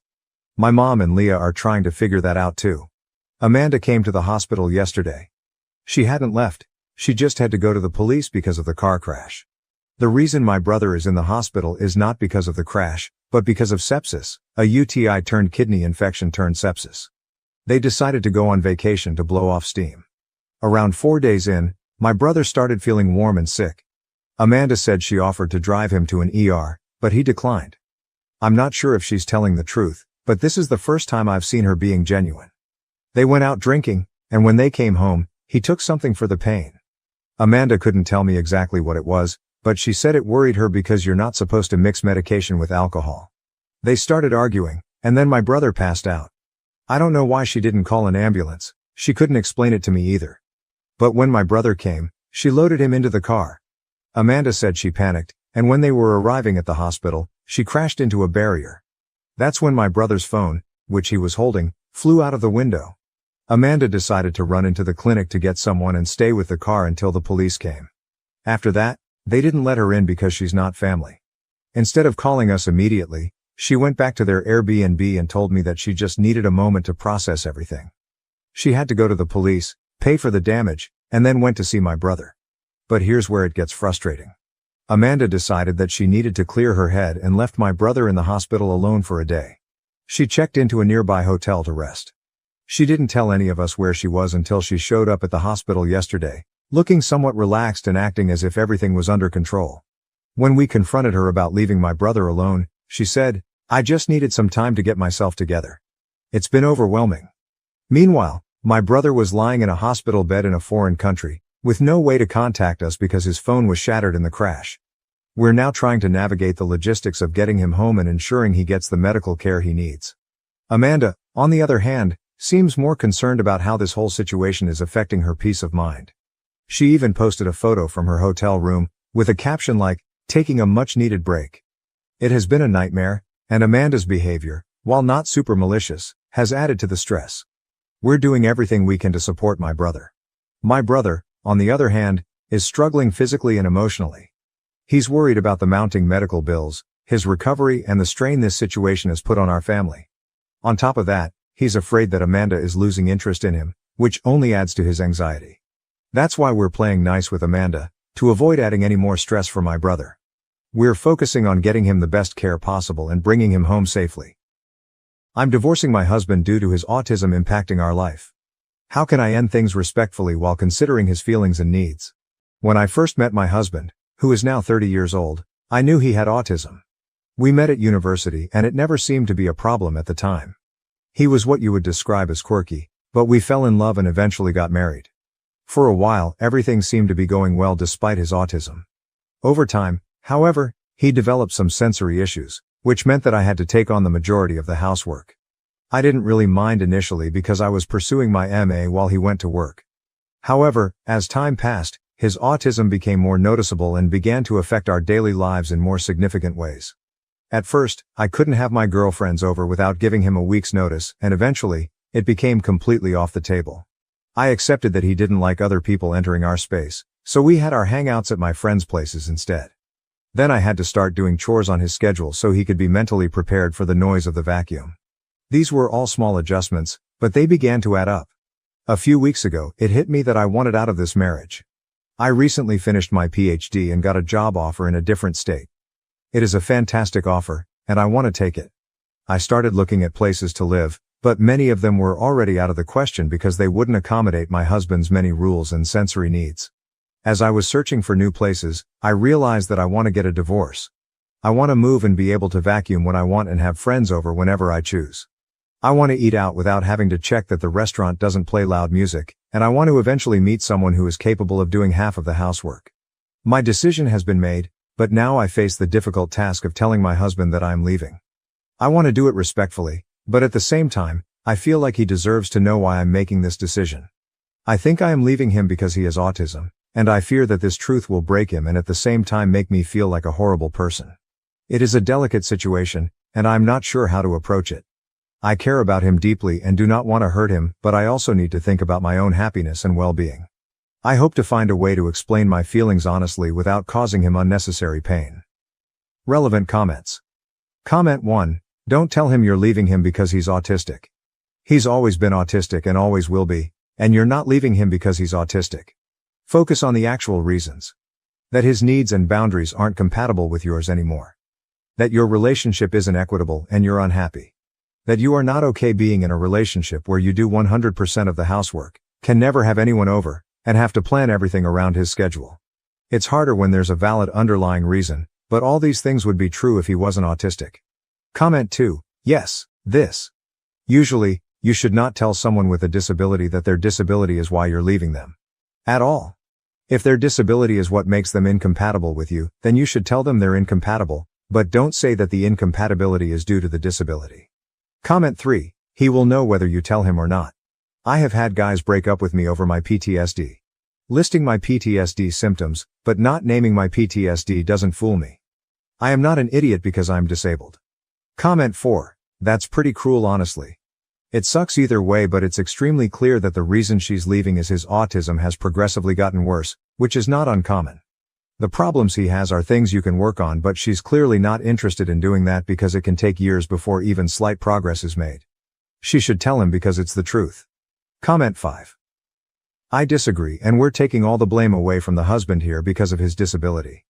My mom and Leah are trying to figure that out too. Amanda came to the hospital yesterday. She hadn't left, she just had to go to the police because of the car crash. The reason my brother is in the hospital is not because of the crash, but because of sepsis, a UTI turned kidney infection turned sepsis. They decided to go on vacation to blow off steam. Around 4 days in, my brother started feeling warm and sick. Amanda said she offered to drive him to an ER, but he declined. I'm not sure if she's telling the truth, but this is the first time I've seen her being genuine. They went out drinking, and when they came home, he took something for the pain. Amanda couldn't tell me exactly what it was, but she said it worried her because you're not supposed to mix medication with alcohol. They started arguing, and then my brother passed out. I don't know why she didn't call an ambulance, she couldn't explain it to me either. But when my brother came, she loaded him into the car. Amanda said she panicked, and when they were arriving at the hospital, she crashed into a barrier. That's when my brother's phone, which he was holding, flew out of the window. Amanda decided to run into the clinic to get someone and stay with the car until the police came. After that, they didn't let her in because she's not family. Instead of calling us immediately, she went back to their Airbnb and told me that she just needed a moment to process everything. She had to go to the police, pay for the damage, and then went to see my brother. But here's where it gets frustrating. Amanda decided that she needed to clear her head and left my brother in the hospital alone for a day. She checked into a nearby hotel to rest. She didn't tell any of us where she was until she showed up at the hospital yesterday, looking somewhat relaxed and acting as if everything was under control. When we confronted her about leaving my brother alone, she said, "I just needed some time to get myself together. It's been overwhelming." Meanwhile, my brother was lying in a hospital bed in a foreign country, with no way to contact us because his phone was shattered in the crash. We're now trying to navigate the logistics of getting him home and ensuring he gets the medical care he needs. Amanda, on the other hand, seems more concerned about how this whole situation is affecting her peace of mind. She even posted a photo from her hotel room, with a caption like, "Taking a much-needed break." It has been a nightmare, and Amanda's behavior, while not super malicious, has added to the stress. We're doing everything we can to support my brother. My brother, on the other hand, is struggling physically and emotionally. He's worried about the mounting medical bills, his recovery and the strain this situation has put on our family. On top of that, he's afraid that Amanda is losing interest in him, which only adds to his anxiety. That's why we're playing nice with Amanda, to avoid adding any more stress for my brother. We're focusing on getting him the best care possible and bringing him home safely. I'm divorcing my husband due to his autism impacting our life. How can I end things respectfully while considering his feelings and needs? When I first met my husband, who is now 30 years old, I knew he had autism. We met at university and it never seemed to be a problem at the time. He was what you would describe as quirky, but we fell in love and eventually got married. For a while, everything seemed to be going well despite his autism. Over time, however, he developed some sensory issues, which meant that I had to take on the majority of the housework. I didn't really mind initially because I was pursuing my MA while he went to work. However, as time passed, his autism became more noticeable and began to affect our daily lives in more significant ways. At first, I couldn't have my girlfriends over without giving him a week's notice, and eventually, it became completely off the table. I accepted that he didn't like other people entering our space, so we had our hangouts at my friends' places instead. Then I had to start doing chores on his schedule so he could be mentally prepared for the noise of the vacuum. These were all small adjustments, but they began to add up. A few weeks ago, it hit me that I wanted out of this marriage. I recently finished my PhD and got a job offer in a different state. It is a fantastic offer, and I want to take it. I started looking at places to live, but many of them were already out of the question because they wouldn't accommodate my husband's many rules and sensory needs. As I was searching for new places, I realized that I want to get a divorce. I want to move and be able to vacuum when I want and have friends over whenever I choose. I want to eat out without having to check that the restaurant doesn't play loud music, and I want to eventually meet someone who is capable of doing half of the housework. My decision has been made, but now I face the difficult task of telling my husband that I am leaving. I want to do it respectfully, but at the same time, I feel like he deserves to know why I'm making this decision. I think I am leaving him because he has autism, and I fear that this truth will break him and at the same time make me feel like a horrible person. It is a delicate situation, and I'm not sure how to approach it. I care about him deeply and do not want to hurt him, but I also need to think about my own happiness and well-being. I hope to find a way to explain my feelings honestly without causing him unnecessary pain. Relevant comments. Comment 1. Don't tell him you're leaving him because he's autistic. He's always been autistic and always will be, and you're not leaving him because he's autistic. Focus on the actual reasons. That his needs and boundaries aren't compatible with yours anymore. That your relationship isn't equitable and you're unhappy. That you are not okay being in a relationship where you do 100% of the housework, can never have anyone over, and have to plan everything around his schedule. It's harder when there's a valid underlying reason, but all these things would be true if he wasn't autistic. Comment 2. Yes, this. Usually, you should not tell someone with a disability that their disability is why you're leaving them. At all. If their disability is what makes them incompatible with you, then you should tell them they're incompatible, but don't say that the incompatibility is due to the disability. Comment 3. He will know whether you tell him or not. I have had guys break up with me over my PTSD. Listing my PTSD symptoms, but not naming my PTSD doesn't fool me. I am not an idiot because I'm disabled. Comment 4. That's pretty cruel honestly. It sucks either way, but it's extremely clear that the reason she's leaving is his autism has progressively gotten worse, which is not uncommon. The problems he has are things you can work on, but she's clearly not interested in doing that because it can take years before even slight progress is made. She should tell him because it's the truth. Comment 5. I disagree, and we're taking all the blame away from the husband here because of his disability.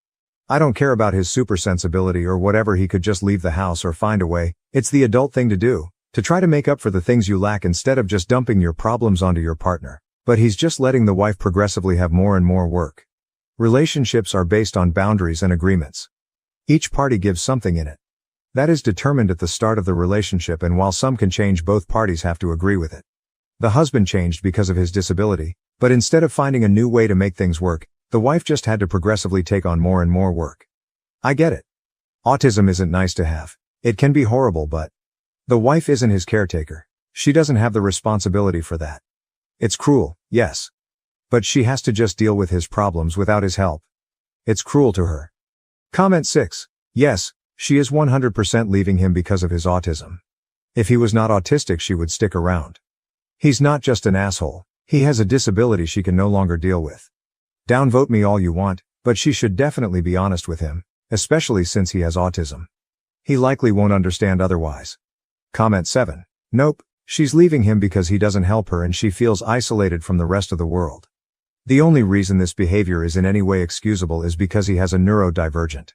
I don't care about his supersensibility or whatever, he could just leave the house or find a way. It's the adult thing to do, to try to make up for the things you lack instead of just dumping your problems onto your partner. But he's just letting the wife progressively have more and more work. Relationships are based on boundaries and agreements. Each party gives something in it. That is determined at the start of the relationship, and while some can change, both parties have to agree with it. The husband changed because of his disability, but instead of finding a new way to make things work, the wife just had to progressively take on more and more work. I get it. Autism isn't nice to have. It can be horrible, but the wife isn't his caretaker. She doesn't have the responsibility for that. It's cruel, yes. But she has to just deal with his problems without his help. It's cruel to her. Comment 6. Yes, she is 100% leaving him because of his autism. If he was not autistic, she would stick around. He's not just an asshole. He has a disability she can no longer deal with. Downvote me all you want, but she should definitely be honest with him, especially since he has autism. He likely won't understand otherwise. Comment 7. Nope, she's leaving him because he doesn't help her and she feels isolated from the rest of the world. The only reason this behavior is in any way excusable is because he has a neurodivergent.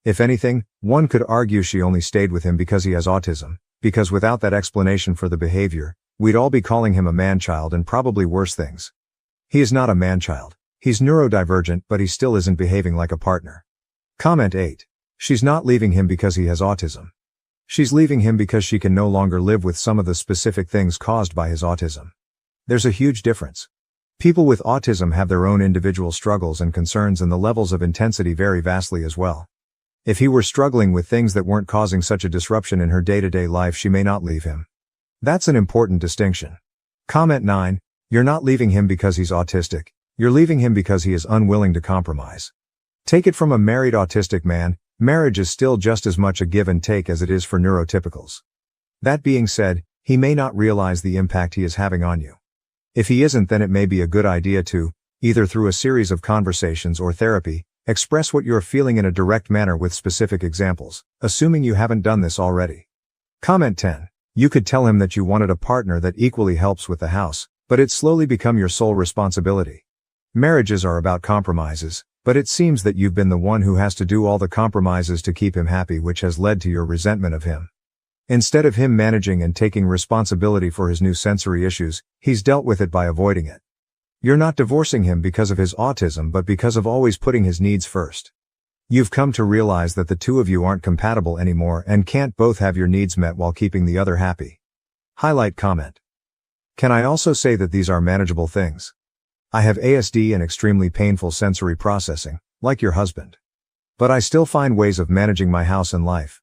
If anything, one could argue she only stayed with him because he has autism, because without that explanation for the behavior, we'd all be calling him a man-child and probably worse things. He is not a man-child. He's neurodivergent, but he still isn't behaving like a partner. Comment 8. She's not leaving him because he has autism. She's leaving him because she can no longer live with some of the specific things caused by his autism. There's a huge difference. People with autism have their own individual struggles and concerns, and the levels of intensity vary vastly as well. If he were struggling with things that weren't causing such a disruption in her day-to-day life, she may not leave him. That's an important distinction. Comment 9. You're not leaving him because he's autistic. You're leaving him because he is unwilling to compromise. Take it from a married autistic man, marriage is still just as much a give and take as it is for neurotypicals. That being said, he may not realize the impact he is having on you. If he isn't, then it may be a good idea to, either through a series of conversations or therapy, express what you're feeling in a direct manner with specific examples, assuming you haven't done this already. Comment 10. You could tell him that you wanted a partner that equally helps with the house, but it's slowly become your sole responsibility. Marriages are about compromises, but it seems that you've been the one who has to do all the compromises to keep him happy, which has led to your resentment of him. Instead of him managing and taking responsibility for his new sensory issues, he's dealt with it by avoiding it. You're not divorcing him because of his autism, but because of always putting his needs first. You've come to realize that the two of you aren't compatible anymore and can't both have your needs met while keeping the other happy. Highlight comment. Can I also say that these are manageable things? I have ASD and extremely painful sensory processing, like your husband. But I still find ways of managing my house and life.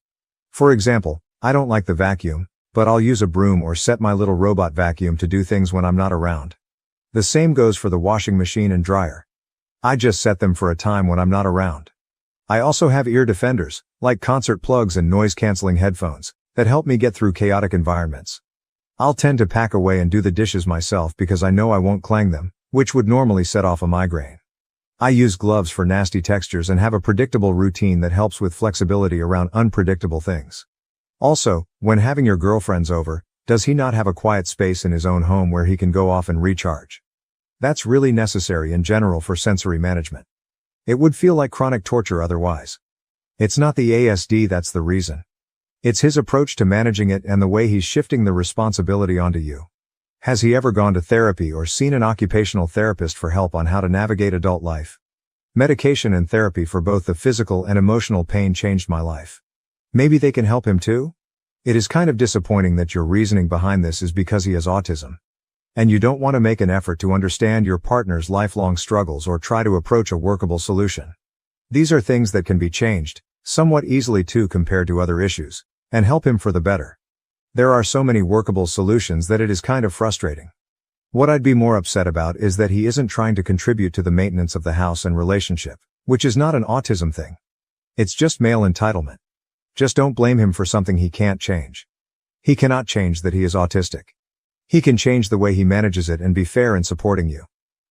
For example, I don't like the vacuum, but I'll use a broom or set my little robot vacuum to do things when I'm not around. The same goes for the washing machine and dryer. I just set them for a time when I'm not around. I also have ear defenders, like concert plugs and noise-canceling headphones, that help me get through chaotic environments. I'll tend to pack away and do the dishes myself because I know I won't clang them, which would normally set off a migraine. I use gloves for nasty textures and have a predictable routine that helps with flexibility around unpredictable things. Also, when having your girlfriends over, does he not have a quiet space in his own home where he can go off and recharge? That's really necessary in general for sensory management. It would feel like chronic torture otherwise. It's not the ASD that's the reason. It's his approach to managing it and the way he's shifting the responsibility onto you. Has he ever gone to therapy or seen an occupational therapist for help on how to navigate adult life? Medication and therapy for both the physical and emotional pain changed my life. Maybe they can help him too? It is kind of disappointing that your reasoning behind this is because he has autism. And you don't want to make an effort to understand your partner's lifelong struggles or try to approach a workable solution. These are things that can be changed, somewhat easily too compared to other issues, and help him for the better. There are so many workable solutions that it is kind of frustrating. What I'd be more upset about is that he isn't trying to contribute to the maintenance of the house and relationship, which is not an autism thing. It's just male entitlement. Just don't blame him for something he can't change. He cannot change that he is autistic. He can change the way he manages it and be fair in supporting you.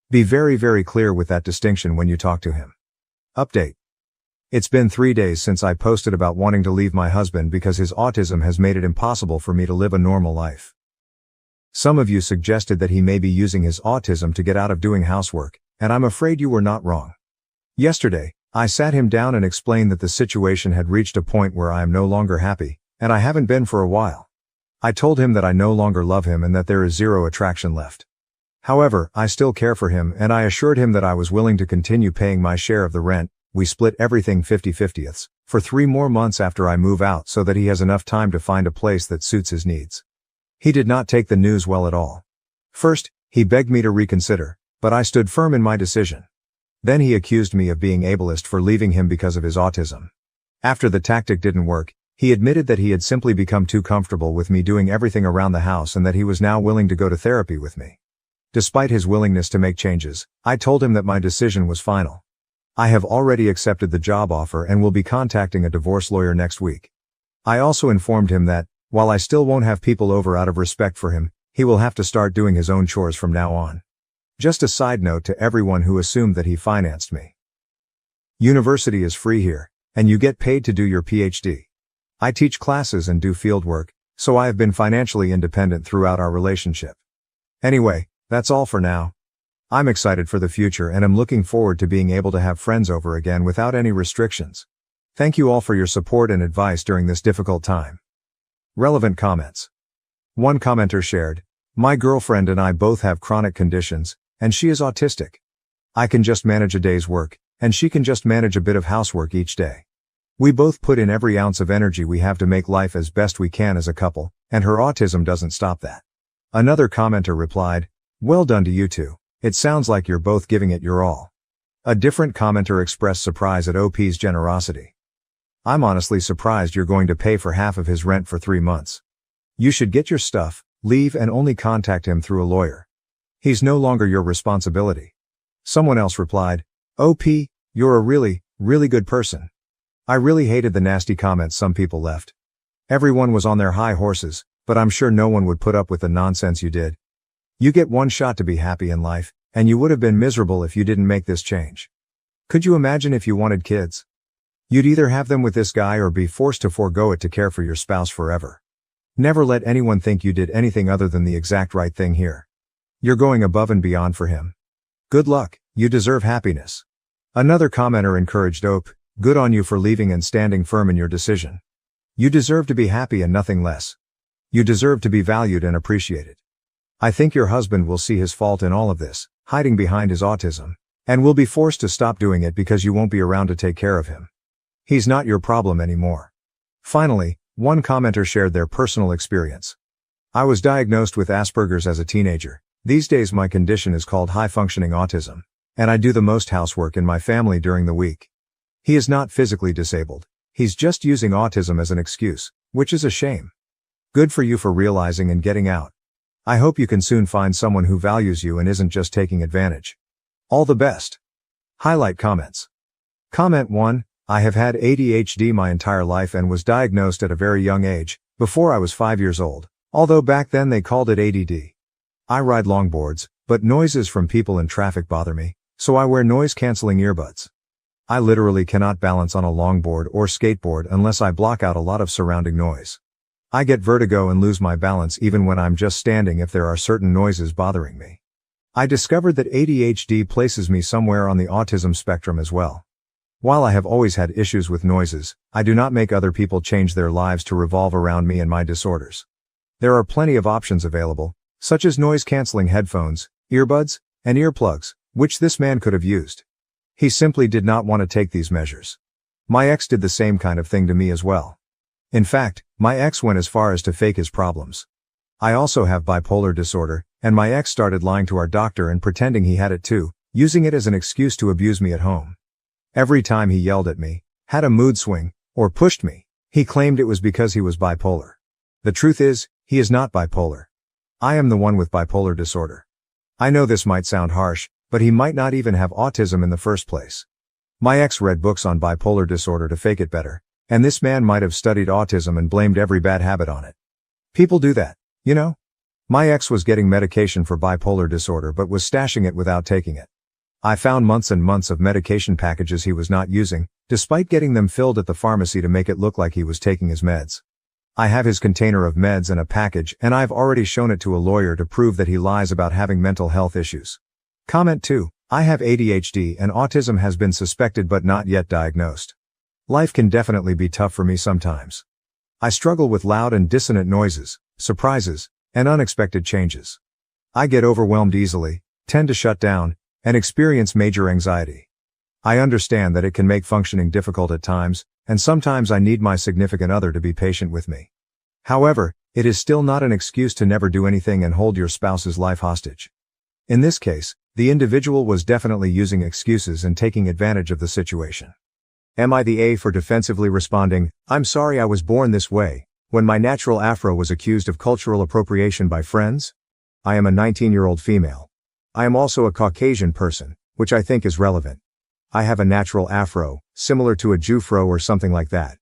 Be very, very clear with that distinction when you talk to him. Update. It's been 3 days since I posted about wanting to leave my husband because his autism has made it impossible for me to live a normal life. Some of you suggested that he may be using his autism to get out of doing housework, and I'm afraid you were not wrong. Yesterday, I sat him down and explained that the situation had reached a point where I am no longer happy, and I haven't been for a while. I told him that I no longer love him and that there is zero attraction left. However, I still care for him, and I assured him that I was willing to continue paying my share of the rent. We split everything 50-50ths, for 3 more months after I move out so that he has enough time to find a place that suits his needs. He did not take the news well at all. First, he begged me to reconsider, but I stood firm in my decision. Then he accused me of being ableist for leaving him because of his autism. After the tactic didn't work, he admitted that he had simply become too comfortable with me doing everything around the house and that he was now willing to go to therapy with me. Despite his willingness to make changes, I told him that my decision was final. I have already accepted the job offer and will be contacting a divorce lawyer next week. I also informed him that, while I still won't have people over out of respect for him, he will have to start doing his own chores from now on. Just a side note to everyone who assumed that he financed me. University is free here, and you get paid to do your PhD. I teach classes and do fieldwork, so I have been financially independent throughout our relationship. Anyway, that's all for now. I'm excited for the future and am looking forward to being able to have friends over again without any restrictions. Thank you all for your support and advice during this difficult time. Relevant comments. One commenter shared, "My girlfriend and I both have chronic conditions, and she is autistic. I can just manage a day's work, and she can just manage a bit of housework each day. We both put in every ounce of energy we have to make life as best we can as a couple, and her autism doesn't stop that." Another commenter replied, "Well done to you two. It sounds like you're both giving it your all." A different commenter expressed surprise at OP's generosity. "I'm honestly surprised you're going to pay for half of his rent for 3 months. You should get your stuff, leave and only contact him through a lawyer. He's no longer your responsibility." Someone else replied, "OP, you're a really, really good person. I really hated the nasty comments some people left. Everyone was on their high horses, but I'm sure no one would put up with the nonsense you did. You get one shot to be happy in life, and you would have been miserable if you didn't make this change. Could you imagine if you wanted kids? You'd either have them with this guy or be forced to forego it to care for your spouse forever. Never let anyone think you did anything other than the exact right thing here. You're going above and beyond for him. Good luck, you deserve happiness." Another commenter encouraged OP, "Good on you for leaving and standing firm in your decision. You deserve to be happy and nothing less. You deserve to be valued and appreciated. I think your husband will see his fault in all of this, hiding behind his autism, and will be forced to stop doing it because you won't be around to take care of him. He's not your problem anymore." Finally, one commenter shared their personal experience. "I was diagnosed with Asperger's as a teenager. These days my condition is called high-functioning autism, and I do the most housework in my family during the week. He is not physically disabled. He's just using autism as an excuse, which is a shame. Good for you for realizing and getting out. I hope you can soon find someone who values you and isn't just taking advantage. All the best." Highlight comments. Comment 1, "I have had ADHD my entire life and was diagnosed at a very young age, before I was 5 years old, although back then they called it ADD. I ride longboards, but noises from people in traffic bother me, so I wear noise-canceling earbuds. I literally cannot balance on a longboard or skateboard unless I block out a lot of surrounding noise. I get vertigo and lose my balance even when I'm just standing if there are certain noises bothering me. I discovered that ADHD places me somewhere on the autism spectrum as well. While I have always had issues with noises, I do not make other people change their lives to revolve around me and my disorders. There are plenty of options available, such as noise-canceling headphones, earbuds, and earplugs, which this man could have used. He simply did not want to take these measures. My ex did the same kind of thing to me as well. In fact, my ex went as far as to fake his problems. I also have bipolar disorder, and my ex started lying to our doctor and pretending he had it too, using it as an excuse to abuse me at home. Every time he yelled at me, had a mood swing, or pushed me, he claimed it was because he was bipolar. The truth is, he is not bipolar. I am the one with bipolar disorder. I know this might sound harsh, but he might not even have autism in the first place. My ex read books on bipolar disorder to fake it better, and this man might have studied autism and blamed every bad habit on it. People do that, you know? My ex was getting medication for bipolar disorder but was stashing it without taking it. I found months and months of medication packages he was not using, despite getting them filled at the pharmacy to make it look like he was taking his meds. I have his container of meds and a package, and I've already shown it to a lawyer to prove that he lies about having mental health issues. Comment 2, "I have ADHD and autism has been suspected but not yet diagnosed. Life can definitely be tough for me sometimes. I struggle with loud and dissonant noises, surprises, and unexpected changes. I get overwhelmed easily, tend to shut down, and experience major anxiety. I understand that it can make functioning difficult at times, and sometimes I need my significant other to be patient with me. However, it is still not an excuse to never do anything and hold your spouse's life hostage. In this case, the individual was definitely using excuses and taking advantage of the situation. Am I the A for defensively responding, 'I'm sorry I was born this way,' when my natural afro was accused of cultural appropriation by friends? I am a 19-year-old female. I am also a Caucasian person, which I think is relevant. I have a natural afro, similar to a Jufro or something like that.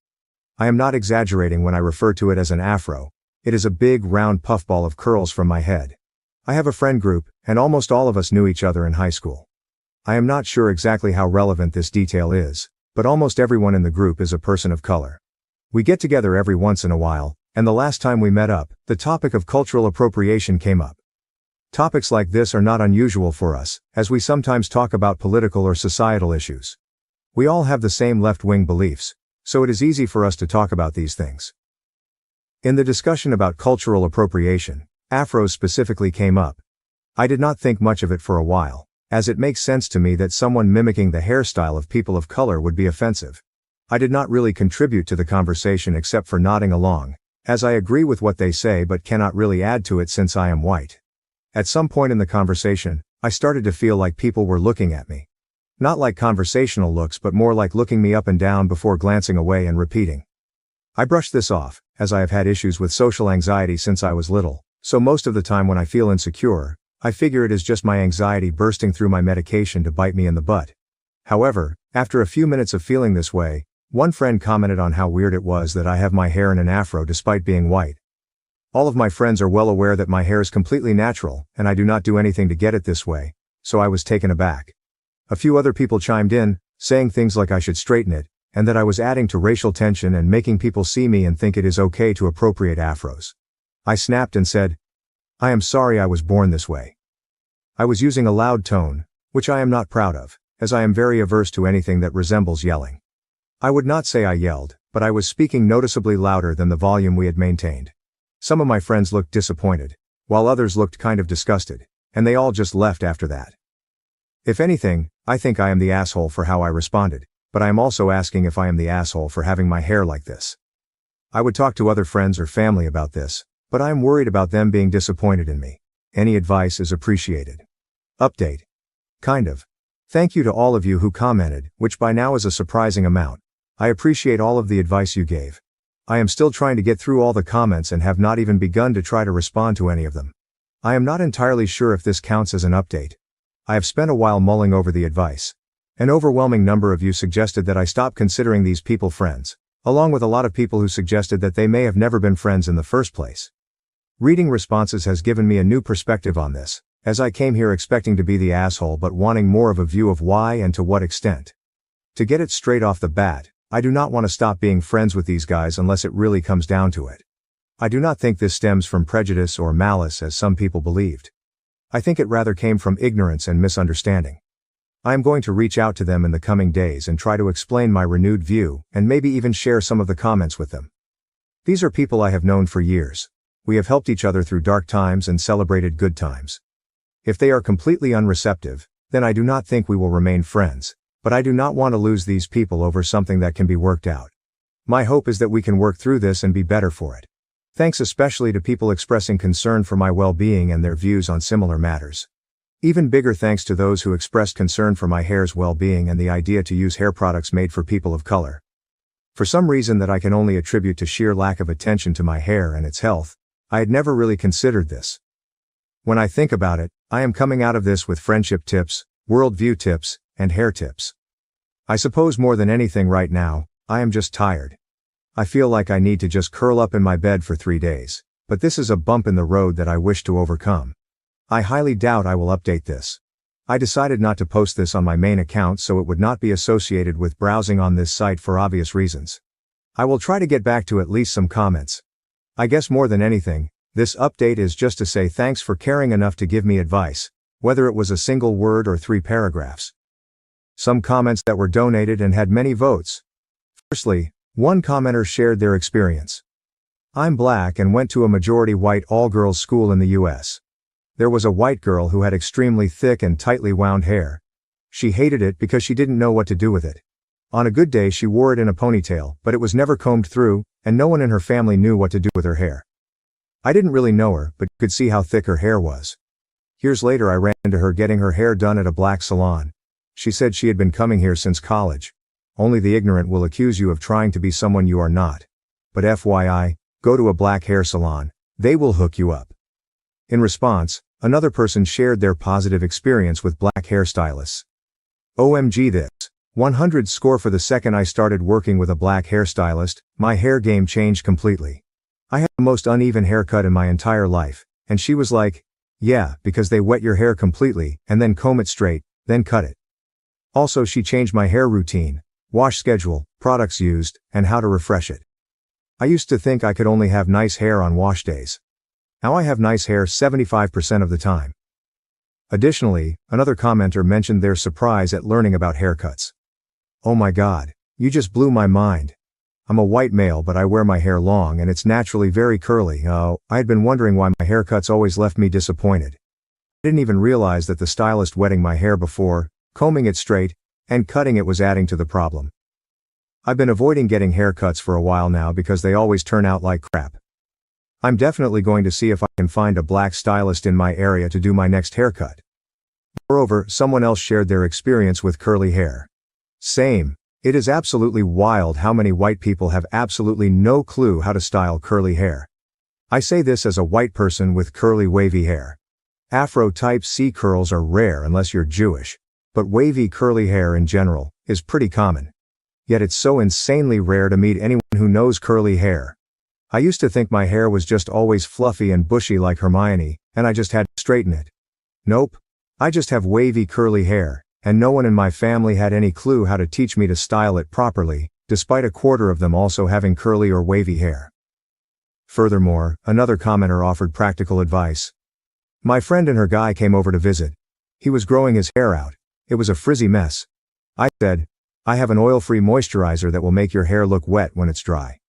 I am not exaggerating when I refer to it as an afro. It is a big round puffball of curls from my head. I have a friend group, and almost all of us knew each other in high school. I am not sure exactly how relevant this detail is, but almost everyone in the group is a person of color. We get together every once in a while, and the last time we met up, the topic of cultural appropriation came up. Topics like this are not unusual for us, as we sometimes talk about political or societal issues. We all have the same left-wing beliefs, so it is easy for us to talk about these things. In the discussion about cultural appropriation, afros specifically came up. I did not think much of it for a while, as it makes sense to me that someone mimicking the hairstyle of people of color would be offensive. I did not really contribute to the conversation except for nodding along, as I agree with what they say but cannot really add to it since I am white. At some point in the conversation, I started to feel like people were looking at me. Not like conversational looks but more like looking me up and down before glancing away and repeating. I brushed this off, as I have had issues with social anxiety since I was little, so most of the time when I feel insecure, I figure it is just my anxiety bursting through my medication to bite me in the butt. However, after a few minutes of feeling this way, one friend commented on how weird it was that I have my hair in an afro despite being white. All of my friends are well aware that my hair is completely natural, and I do not do anything to get it this way, so I was taken aback. A few other people chimed in, saying things like I should straighten it, and that I was adding to racial tension and making people see me and think it is okay to appropriate afros. I snapped and said, "I am sorry I was born this way." I was using a loud tone, which I am not proud of, as I am very averse to anything that resembles yelling. I would not say I yelled, but I was speaking noticeably louder than the volume we had maintained. Some of my friends looked disappointed, while others looked kind of disgusted, and they all just left after that. If anything, I think I am the asshole for how I responded, but I am also asking if I am the asshole for having my hair like this. I would talk to other friends or family about this, but I am worried about them being disappointed in me. Any advice is appreciated. Update. Kind of. Thank you to all of you who commented, which by now is a surprising amount. I appreciate all of the advice you gave. I am still trying to get through all the comments and have not even begun to try to respond to any of them. I am not entirely sure if this counts as an update. I have spent a while mulling over the advice. An overwhelming number of you suggested that I stop considering these people friends, along with a lot of people who suggested that they may have never been friends in the first place. Reading responses has given me a new perspective on this, as I came here expecting to be the asshole but wanting more of a view of why and to what extent. To get it straight off the bat, I do not want to stop being friends with these guys unless it really comes down to it. I do not think this stems from prejudice or malice as some people believed. I think it rather came from ignorance and misunderstanding. I am going to reach out to them in the coming days and try to explain my renewed view and maybe even share some of the comments with them. These are people I have known for years. We have helped each other through dark times and celebrated good times. If they are completely unreceptive, then I do not think we will remain friends, but I do not want to lose these people over something that can be worked out. My hope is that we can work through this and be better for it. Thanks especially to people expressing concern for my well-being and their views on similar matters. Even bigger thanks to those who expressed concern for my hair's well-being and the idea to use hair products made for people of color. For some reason that I can only attribute to sheer lack of attention to my hair and its health, I had never really considered this. When I think about it, I am coming out of this with friendship tips, worldview tips, and hair tips. I suppose more than anything right now, I am just tired. I feel like I need to just curl up in my bed for 3 days, but this is a bump in the road that I wish to overcome. I highly doubt I will update this. I decided not to post this on my main account so it would not be associated with browsing on this site for obvious reasons. I will try to get back to at least some comments. I guess more than anything, this update is just to say thanks for caring enough to give me advice, whether it was a single word or 3 paragraphs. Some comments that were donated and had many votes. Firstly, one commenter shared their experience. I'm black and went to a majority white all-girls school in the US. There was a white girl who had extremely thick and tightly wound hair. She hated it because she didn't know what to do with it. On a good day she wore it in a ponytail, but it was never combed through, and no one in her family knew what to do with her hair. I didn't really know her, but could see how thick her hair was. Years later I ran into her getting her hair done at a black salon. She said she had been coming here since college. Only the ignorant will accuse you of trying to be someone you are not. But FYI, go to a black hair salon. They will hook you up. In response, another person shared their positive experience with black hairstylists. OMG this. 100 score for the second I started working with a black hairstylist, my hair game changed completely. I had the most uneven haircut in my entire life, and she was like, yeah, because they wet your hair completely, and then comb it straight, then cut it. Also she changed my hair routine, wash schedule, products used, and how to refresh it. I used to think I could only have nice hair on wash days. Now I have nice hair 75% of the time. Additionally, another commenter mentioned their surprise at learning about haircuts. Oh my god, you just blew my mind. I'm a white male but I wear my hair long and it's naturally very curly. Oh, I had been wondering why my haircuts always left me disappointed. I didn't even realize that the stylist wetting my hair before, combing it straight, and cutting it was adding to the problem. I've been avoiding getting haircuts for a while now because they always turn out like crap. I'm definitely going to see if I can find a black stylist in my area to do my next haircut. Moreover, someone else shared their experience with curly hair. Same. It is absolutely wild how many white people have absolutely no clue how to style curly hair. I say this as a white person with curly wavy hair. Afro-type C curls are rare unless you're Jewish, but wavy curly hair in general is pretty common. Yet it's so insanely rare to meet anyone who knows curly hair. I used to think my hair was just always fluffy and bushy like Hermione, and I just had to straighten it. Nope. I just have wavy curly hair, and no one in my family had any clue how to teach me to style it properly, despite a quarter of them also having curly or wavy hair. Furthermore, another commenter offered practical advice. My friend and her guy came over to visit. He was growing his hair out. It was a frizzy mess. I said, I have an oil-free moisturizer that will make your hair look wet when it's dry.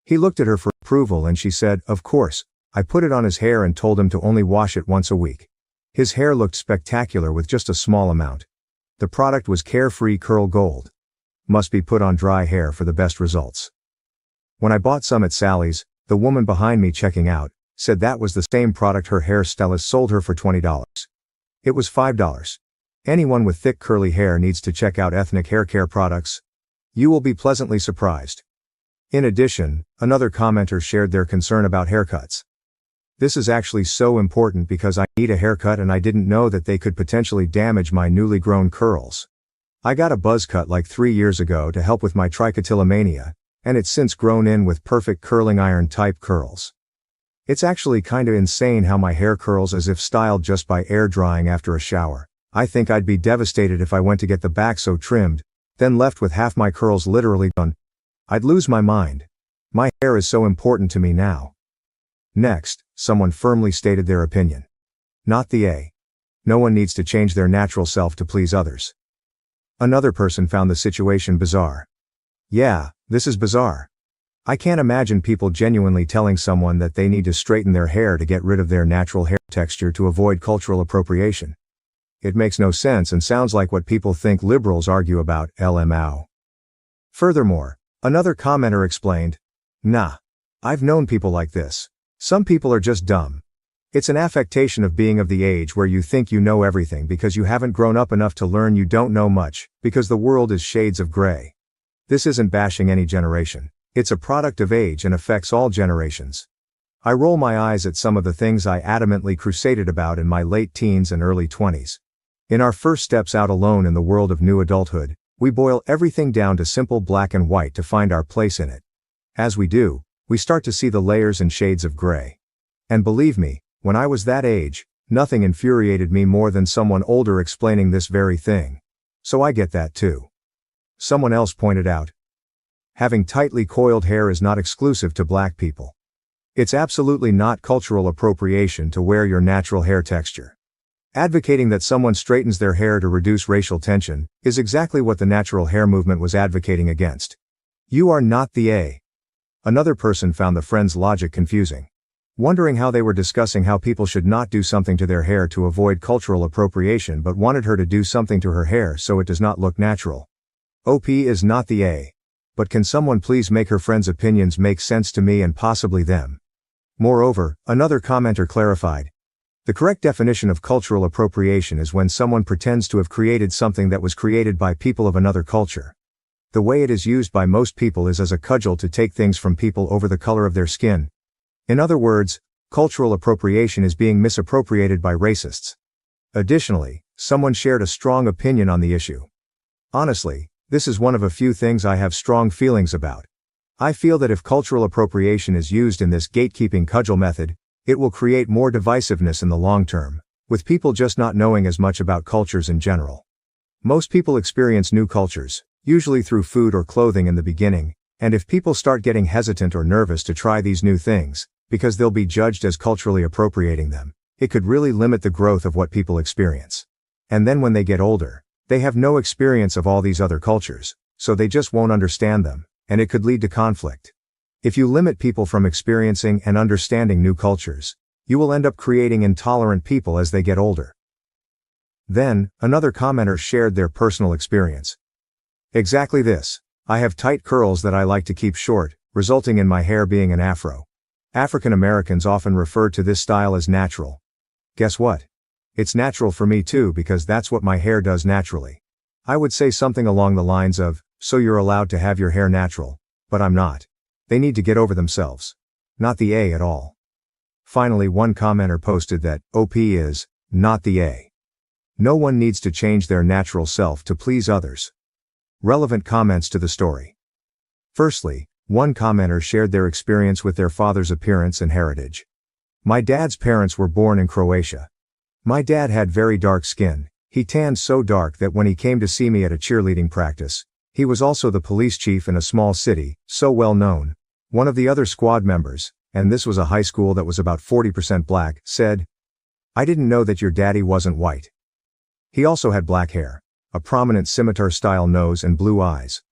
He looked at her for approval and she said, of course. I put it on his hair and told him to only wash it once a week. His hair looked spectacular with just a small amount. The product was Carefree Curl Gold. Must be put on dry hair for the best results. When I bought some at Sally's, the woman behind me checking out said that was the same product her hairstylist sold her for $20. It was $5. Anyone with thick curly hair needs to check out Ethnic Hair Care products. You will be pleasantly surprised. In addition, another commenter shared their concern about haircuts. This is actually so important because I need a haircut and I didn't know that they could potentially damage my newly grown curls. I got a buzz cut like 3 years ago to help with my trichotillomania, and it's since grown in with perfect curling iron type curls. It's actually kinda insane how my hair curls as if styled just by air drying after a shower. I think I'd be devastated if I went to get the back so trimmed, then left with half my curls literally done. I'd lose my mind. My hair is so important to me now. Next, someone firmly stated their opinion. Not the A. No one needs to change their natural self to please others. Another person found the situation bizarre. Yeah, this is bizarre. I can't imagine people genuinely telling someone that they need to straighten their hair to get rid of their natural hair texture to avoid cultural appropriation. It makes no sense and sounds like what people think liberals argue about, LMAO. Furthermore, another commenter explained, nah. I've known people like this. Some people are just dumb. It's an affectation of being of the age where you think you know everything because you haven't grown up enough to learn you don't know much, because the world is shades of gray. This isn't bashing any generation. It's a product of age and affects all generations. I roll my eyes at some of the things I adamantly crusaded about in my late teens and early 20s. In our first steps out alone in the world of new adulthood, we boil everything down to simple black and white to find our place in it. As we do, we start to see the layers and shades of gray. And believe me, when I was that age, nothing infuriated me more than someone older explaining this very thing. So I get that too. Someone else pointed out, having tightly coiled hair is not exclusive to black people. It's absolutely not cultural appropriation to wear your natural hair texture. Advocating that someone straightens their hair to reduce racial tension is exactly what the natural hair movement was advocating against. You are not the A. Another person found the friend's logic confusing. Wondering how they were discussing how people should not do something to their hair to avoid cultural appropriation but wanted her to do something to her hair so it does not look natural. OP is not the A. But can someone please make her friend's opinions make sense to me and possibly them? Moreover, another commenter clarified. The correct definition of cultural appropriation is when someone pretends to have created something that was created by people of another culture. The way it is used by most people is as a cudgel to take things from people over the color of their skin. In other words, cultural appropriation is being misappropriated by racists. Additionally, someone shared a strong opinion on the issue. Honestly, this is one of a few things I have strong feelings about. I feel that if cultural appropriation is used in this gatekeeping cudgel method, it will create more divisiveness in the long term, with people just not knowing as much about cultures in general. Most people experience new cultures, usually through food or clothing in the beginning, and if people start getting hesitant or nervous to try these new things, because they'll be judged as culturally appropriating them, it could really limit the growth of what people experience. And then when they get older, they have no experience of all these other cultures, so they just won't understand them, and it could lead to conflict. If you limit people from experiencing and understanding new cultures, you will end up creating intolerant people as they get older. Then, another commenter shared their personal experience. Exactly this. I have tight curls that I like to keep short, resulting in my hair being an afro. African Americans often refer to this style as natural. Guess what? It's natural for me too because that's what my hair does naturally. I would say something along the lines of, so you're allowed to have your hair natural, but I'm not. They need to get over themselves. Not the A at all. Finally, one commenter posted that, OP is, not the A. No one needs to change their natural self to please others. Relevant comments to the story. Firstly, one commenter shared their experience with their father's appearance and heritage. My dad's parents were born in Croatia. My dad had very dark skin. He tanned so dark that when he came to see me at a cheerleading practice, he was also the police chief in a small city, so well known. One of the other squad members, and this was a high school that was about 40% black, said, I didn't know that your daddy wasn't white. He also had black hair, a prominent scimitar-style nose and blue eyes.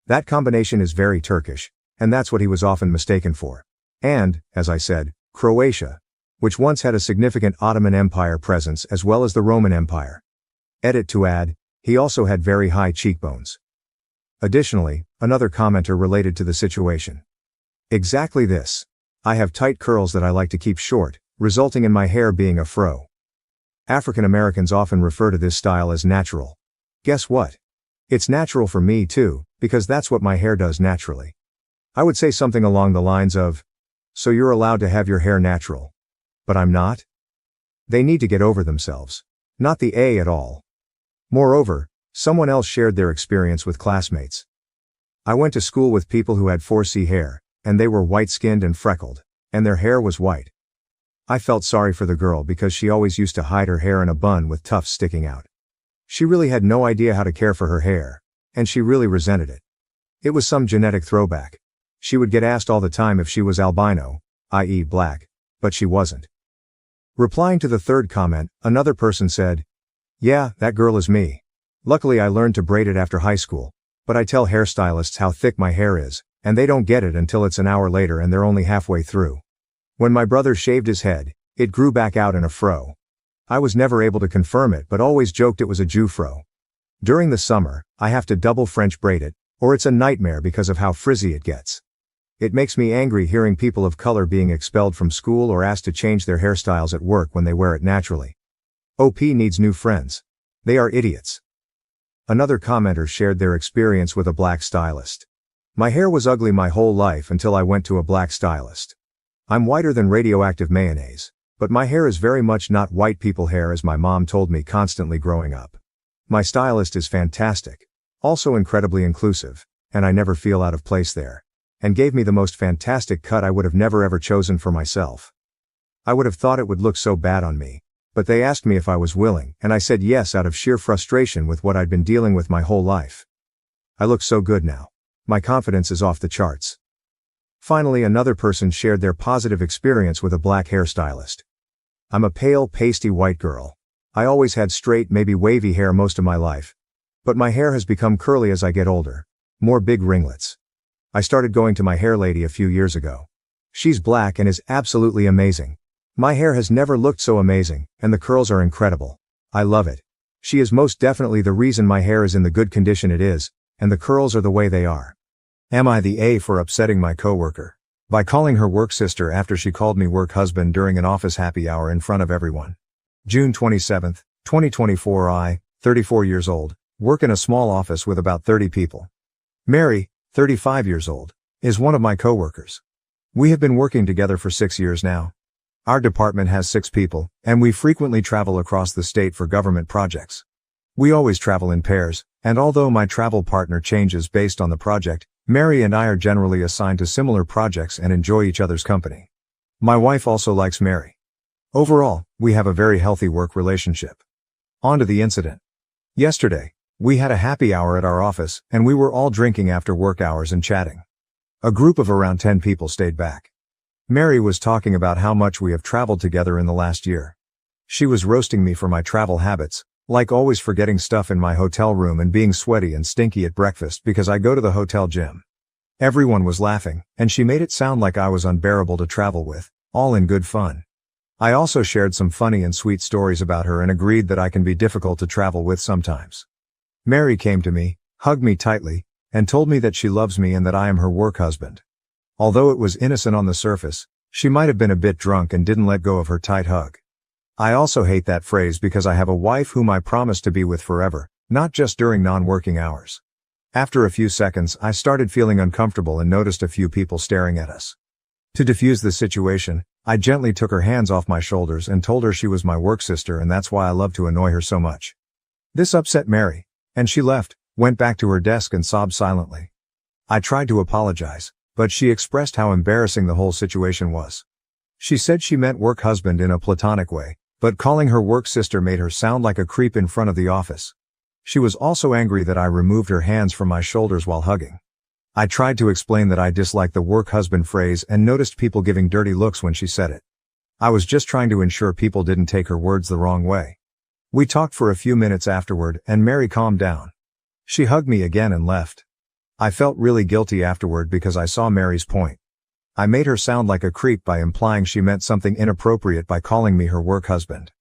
That combination is very Turkish, and that's what he was often mistaken for. And, as I said, Croatia, which once had a significant Ottoman Empire presence as well as the Roman Empire. Edit to add, he also had very high cheekbones. Additionally, another commenter related to the situation. Exactly this. I have tight curls that I like to keep short, resulting in my hair being a fro. African Americans often refer to this style as natural. Guess what? It's natural for me too, because that's what my hair does naturally. I would say something along the lines of, so you're allowed to have your hair natural. But I'm not? They need to get over themselves. Not the A at all. Moreover, someone else shared their experience with classmates. I went to school with people who had 4C hair, and they were white-skinned and freckled, and their hair was white. I felt sorry for the girl because she always used to hide her hair in a bun with tufts sticking out. She really had no idea how to care for her hair, and she really resented it. It was some genetic throwback. She would get asked all the time if she was albino, i.e. black, but she wasn't. Replying to the third comment, another person said, yeah, that girl is me. Luckily I learned to braid it after high school, but I tell hairstylists how thick my hair is, and they don't get it until it's an hour later and they're only halfway through. When my brother shaved his head, it grew back out in a fro. I was never able to confirm it but always joked it was a Jew fro. During the summer, I have to double French braid it, or it's a nightmare because of how frizzy it gets. It makes me angry hearing people of color being expelled from school or asked to change their hairstyles at work when they wear it naturally. OP needs new friends. They are idiots. Another commenter shared their experience with a black stylist. My hair was ugly my whole life until I went to a black stylist. I'm whiter than radioactive mayonnaise, but my hair is very much not white people hair as my mom told me constantly growing up. My stylist is fantastic, also incredibly inclusive, and I never feel out of place there, and gave me the most fantastic cut I would have never ever chosen for myself. I would have thought it would look so bad on me, but they asked me if I was willing, and I said yes out of sheer frustration with what I'd been dealing with my whole life. I look so good now. My confidence is off the charts. Finally, another person shared their positive experience with a black hairstylist. I'm a pale, pasty white girl. I always had straight, maybe wavy hair most of my life. But my hair has become curly as I get older. More big ringlets. I started going to my hair lady a few years ago. She's black and is absolutely amazing. My hair has never looked so amazing, and the curls are incredible. I love it. She is most definitely the reason my hair is in the good condition it is, and the curls are the way they are. Am I the A for upsetting my coworker? By calling her work sister after she called me work husband during an office happy hour in front of everyone. June 27, 2024. I, 34 years old, work in a small office with about 30 people. Mary, 35 years old, is one of my coworkers. We have been working together for 6 years now. Our department has 6 people, and we frequently travel across the state for government projects. We always travel in pairs, and although my travel partner changes based on the project, Mary and I are generally assigned to similar projects and enjoy each other's company. My wife also likes Mary. Overall, we have a very healthy work relationship. On to the incident. Yesterday, we had a happy hour at our office, and we were all drinking after work hours and chatting. A group of around 10 people stayed back. Mary was talking about how much we have traveled together in the last year. She was roasting me for my travel habits, like always forgetting stuff in my hotel room and being sweaty and stinky at breakfast because I go to the hotel gym. Everyone was laughing, and she made it sound like I was unbearable to travel with, all in good fun. I also shared some funny and sweet stories about her and agreed that I can be difficult to travel with sometimes. Mary came to me, hugged me tightly, and told me that she loves me and that I am her work husband. Although it was innocent on the surface, she might have been a bit drunk and didn't let go of her tight hug. I also hate that phrase because I have a wife whom I promise to be with forever, not just during non-working hours. After a few seconds, I started feeling uncomfortable and noticed a few people staring at us. To defuse the situation, I gently took her hands off my shoulders and told her she was my work sister and that's why I love to annoy her so much. This upset Mary, and she left, went back to her desk and sobbed silently. I tried to apologize, but she expressed how embarrassing the whole situation was. She said she meant work husband in a platonic way, but calling her work sister made her sound like a creep in front of the office. She was also angry that I removed her hands from my shoulders while hugging. I tried to explain that I disliked the work husband phrase and noticed people giving dirty looks when she said it. I was just trying to ensure people didn't take her words the wrong way. We talked for a few minutes afterward and Mary calmed down. She hugged me again and left. I felt really guilty afterward because I saw Mary's point. I made her sound like a creep by implying she meant something inappropriate by calling me her work husband.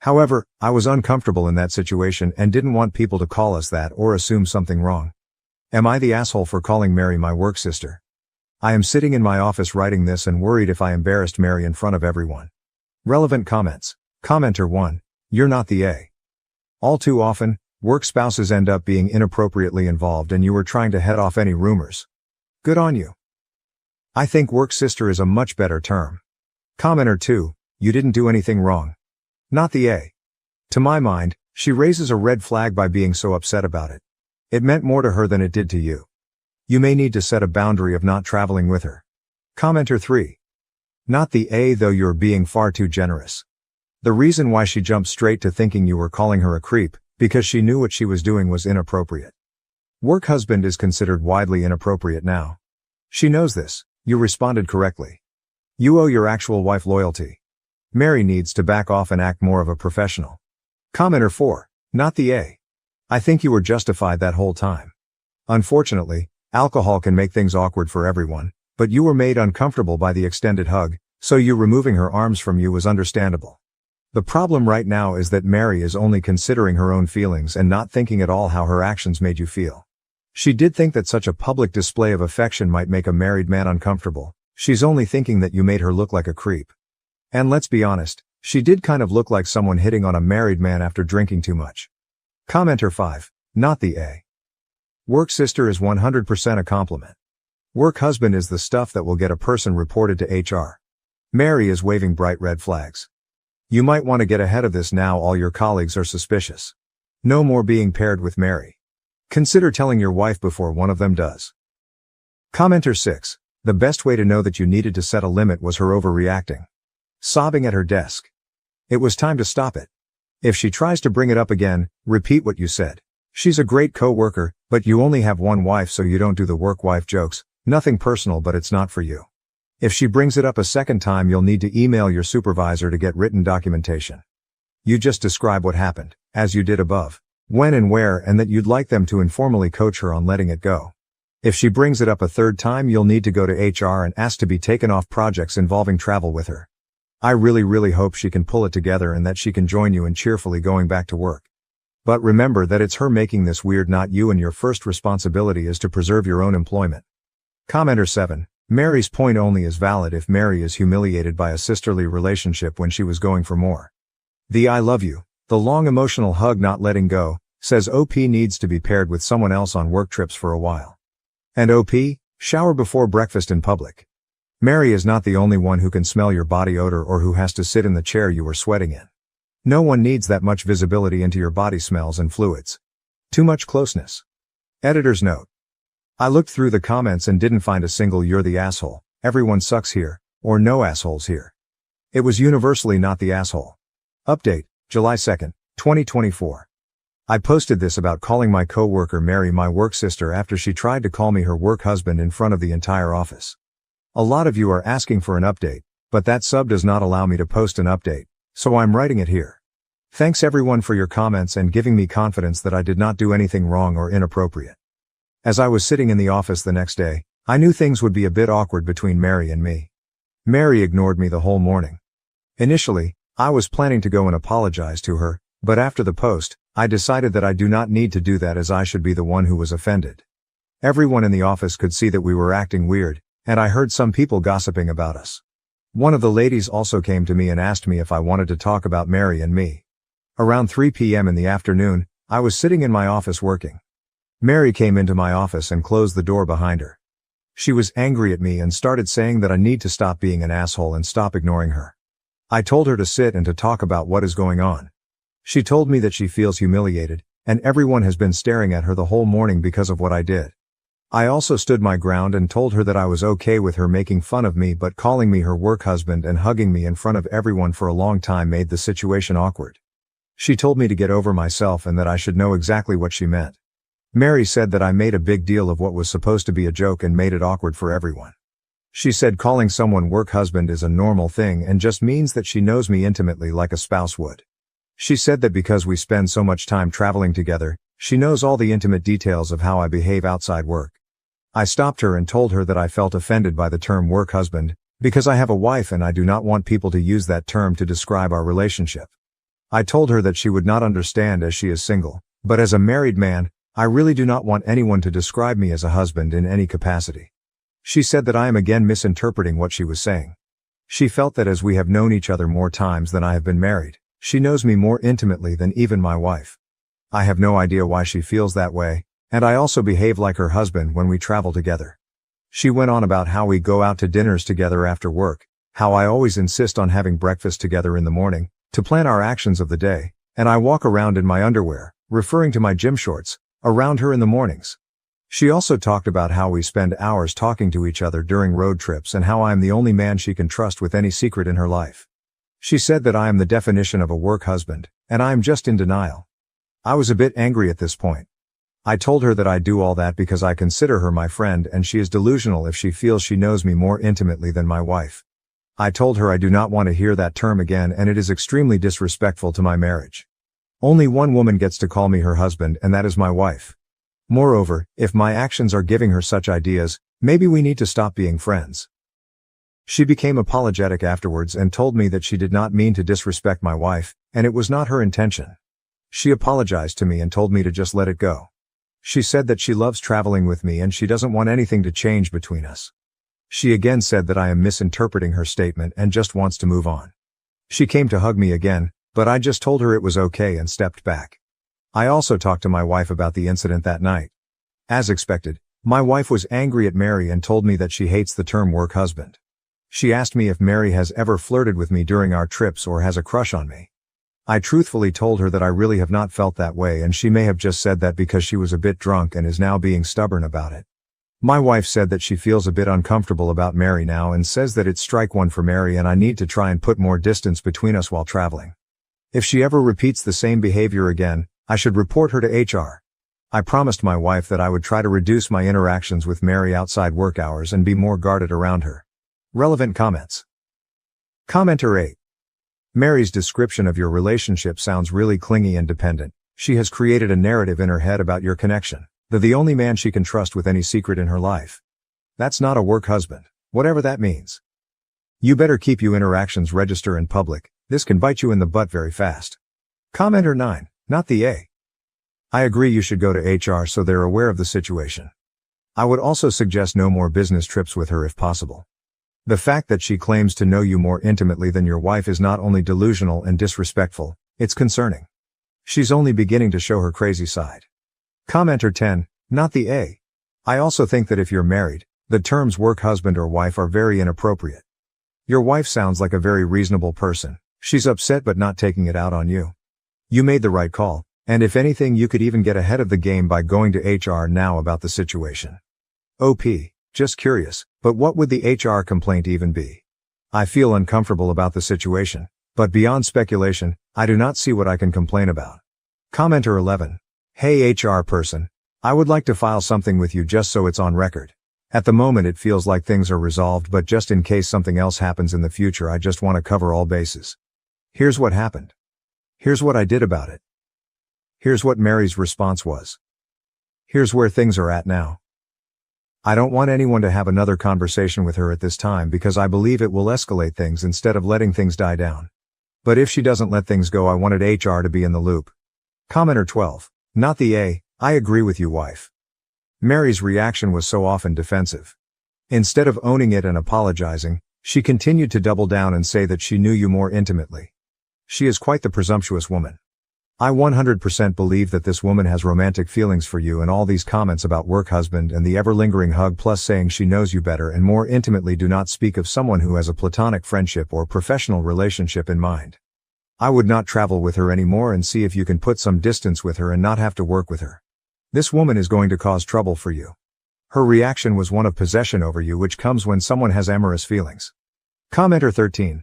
However, I was uncomfortable in that situation and didn't want people to call us that or assume something wrong. Am I the asshole for calling Mary my work sister? I am sitting in my office writing this and worried if I embarrassed Mary in front of everyone. Relevant comments. Commenter 1. You're not the A. All too often, work spouses end up being inappropriately involved and you were trying to head off any rumors. Good on you. I think work sister is a much better term. Commenter 2. You didn't do anything wrong. Not the A. To my mind, she raises a red flag by being so upset about it. It meant more to her than it did to you. You may need to set a boundary of not traveling with her. Commenter 3. Not the A though, you're being far too generous. The reason why she jumped straight to thinking you were calling her a creep, because she knew what she was doing was inappropriate. Work husband is considered widely inappropriate now. She knows this. You responded correctly. You owe your actual wife loyalty. Mary needs to back off and act more of a professional. Commenter 4. Not the A. I think you were justified that whole time. Unfortunately, alcohol can make things awkward for everyone, but you were made uncomfortable by the extended hug, so you removing her arms from you was understandable. The problem right now is that Mary is only considering her own feelings and not thinking at all how her actions made you feel. She did think that such a public display of affection might make a married man uncomfortable. She's only thinking that you made her look like a creep. And let's be honest, she did kind of look like someone hitting on a married man after drinking too much. Commenter 5. Not the A. Work sister is 100% a compliment. Work husband is the stuff that will get a person reported to HR. Mary is waving bright red flags. You might want to get ahead of this now, all your colleagues are suspicious. No more being paired with Mary. Consider telling your wife before one of them does. Commenter 6. The best way to know that you needed to set a limit was her overreacting. Sobbing at her desk. It was time to stop it. If she tries to bring it up again, repeat what you said. She's a great co-worker, but you only have one wife so you don't do the work-wife jokes. Nothing personal, but it's not for you. If she brings it up a second time, you'll need to email your supervisor to get written documentation. You just describe what happened, as you did above, when and where, and that you'd like them to informally coach her on letting it go. If she brings it up a third time, you'll need to go to HR and ask to be taken off projects involving travel with her. I really hope she can pull it together and that she can join you in cheerfully going back to work. But remember that it's her making this weird, not you, and your first responsibility is to preserve your own employment. Commenter 7. Mary's point only is valid if Mary is humiliated by a sisterly relationship when she was going for more. The I love you, the long emotional hug not letting go, says OP needs to be paired with someone else on work trips for a while. And OP, shower before breakfast in public. Mary is not the only one who can smell your body odor or who has to sit in the chair you were sweating in. No one needs that much visibility into your body smells and fluids. Too much closeness. Editor's note. I looked through the comments and didn't find a single "you're the asshole, everyone sucks here," or "no assholes here." It was universally not the asshole. Update, July 2nd, 2024. I posted this about calling my coworker Mary my work sister after she tried to call me her work husband in front of the entire office. A lot of you are asking for an update, but that sub does not allow me to post an update, so I'm writing it here. Thanks everyone for your comments and giving me confidence that I did not do anything wrong or inappropriate. As I was sitting in the office the next day, I knew things would be a bit awkward between Mary and me. Mary ignored me the whole morning. Initially, I was planning to go and apologize to her, but after the post, I decided that I do not need to do that as I should be the one who was offended. Everyone in the office could see that we were acting weird, and I heard some people gossiping about us. One of the ladies also came to me and asked me if I wanted to talk about Mary and me. Around 3 p.m. in the afternoon, I was sitting in my office working. Mary came into my office and closed the door behind her. She was angry at me and started saying that I need to stop being an asshole and stop ignoring her. I told her to sit and to talk about what is going on. She told me that she feels humiliated, and everyone has been staring at her the whole morning because of what I did. I also stood my ground and told her that I was okay with her making fun of me, but calling me her work husband and hugging me in front of everyone for a long time made the situation awkward. She told me to get over myself and that I should know exactly what she meant. Mary said that I made a big deal of what was supposed to be a joke and made it awkward for everyone. She said calling someone work husband is a normal thing and just means that she knows me intimately like a spouse would. She said that because we spend so much time traveling together, she knows all the intimate details of how I behave outside work. I stopped her and told her that I felt offended by the term work husband, because I have a wife and I do not want people to use that term to describe our relationship. I told her that she would not understand as she is single, but as a married man, I really do not want anyone to describe me as a husband in any capacity. She said that I am again misinterpreting what she was saying. She felt that as we have known each other more times than I have been married, she knows me more intimately than even my wife. I have no idea why she feels that way, and I also behave like her husband when we travel together. She went on about how we go out to dinners together after work, how I always insist on having breakfast together in the morning, to plan our actions of the day, and I walk around in my underwear, referring to my gym shorts, around her in the mornings. She also talked about how we spend hours talking to each other during road trips and how I am the only man she can trust with any secret in her life. She said that I am the definition of a work husband, and I am just in denial. I was a bit angry at this point. I told her that I do all that because I consider her my friend and she is delusional if she feels she knows me more intimately than my wife. I told her I do not want to hear that term again and it is extremely disrespectful to my marriage. Only one woman gets to call me her husband and that is my wife. Moreover, if my actions are giving her such ideas, maybe we need to stop being friends. She became apologetic afterwards and told me that she did not mean to disrespect my wife, and it was not her intention. She apologized to me and told me to just let it go. She said that she loves traveling with me and she doesn't want anything to change between us. She again said that I am misinterpreting her statement and just wants to move on. She came to hug me again, but I just told her it was okay and stepped back. I also talked to my wife about the incident that night. As expected, my wife was angry at Mary and told me that she hates the term work husband. She asked me if Mary has ever flirted with me during our trips or has a crush on me. I truthfully told her that I really have not felt that way and she may have just said that because she was a bit drunk and is now being stubborn about it. My wife said that she feels a bit uncomfortable about Mary now and says that it's strike one for Mary and I need to try and put more distance between us while traveling. If she ever repeats the same behavior again, I should report her to HR. I promised my wife that I would try to reduce my interactions with Mary outside work hours and be more guarded around her. Relevant comments. Commenter 8. Mary's description of your relationship sounds really clingy and dependent. She has created a narrative in her head about your connection, the only man she can trust with any secret in her life. That's not a work husband, whatever that means. You better keep your interactions register in public, this can bite you in the butt very fast. Commenter 9. Not the A. I agree you should go to HR so they're aware of the situation. I would also suggest no more business trips with her if possible. The fact that she claims to know you more intimately than your wife is not only delusional and disrespectful, it's concerning. She's only beginning to show her crazy side. Commenter 10. Not the A. I also think that if you're married, the terms work husband or wife are very inappropriate. Your wife sounds like a very reasonable person. She's upset but not taking it out on you. You made the right call, and if anything you could even get ahead of the game by going to HR now about the situation. OP, just curious, but what would the HR complaint even be? I feel uncomfortable about the situation, but beyond speculation, I do not see what I can complain about. Commenter 11. Hey HR person, I would like to file something with you just so it's on record. At the moment it feels like things are resolved, but just in case something else happens in the future I just want to cover all bases. Here's what happened. Here's what I did about it. Here's what Mary's response was. Here's where things are at now. I don't want anyone to have another conversation with her at this time because I believe it will escalate things instead of letting things die down. But if she doesn't let things go, I wanted HR to be in the loop. Commenter 12. Not the A, I agree with you, wife. Mary's reaction was so often defensive. Instead of owning it and apologizing, she continued to double down and say that she knew you more intimately. She is quite the presumptuous woman. I 100% believe that this woman has romantic feelings for you, and all these comments about work husband and the ever-lingering hug plus saying she knows you better and more intimately do not speak of someone who has a platonic friendship or professional relationship in mind. I would not travel with her anymore and see if you can put some distance with her and not have to work with her. This woman is going to cause trouble for you. Her reaction was one of possession over you, which comes when someone has amorous feelings. Commenter 13.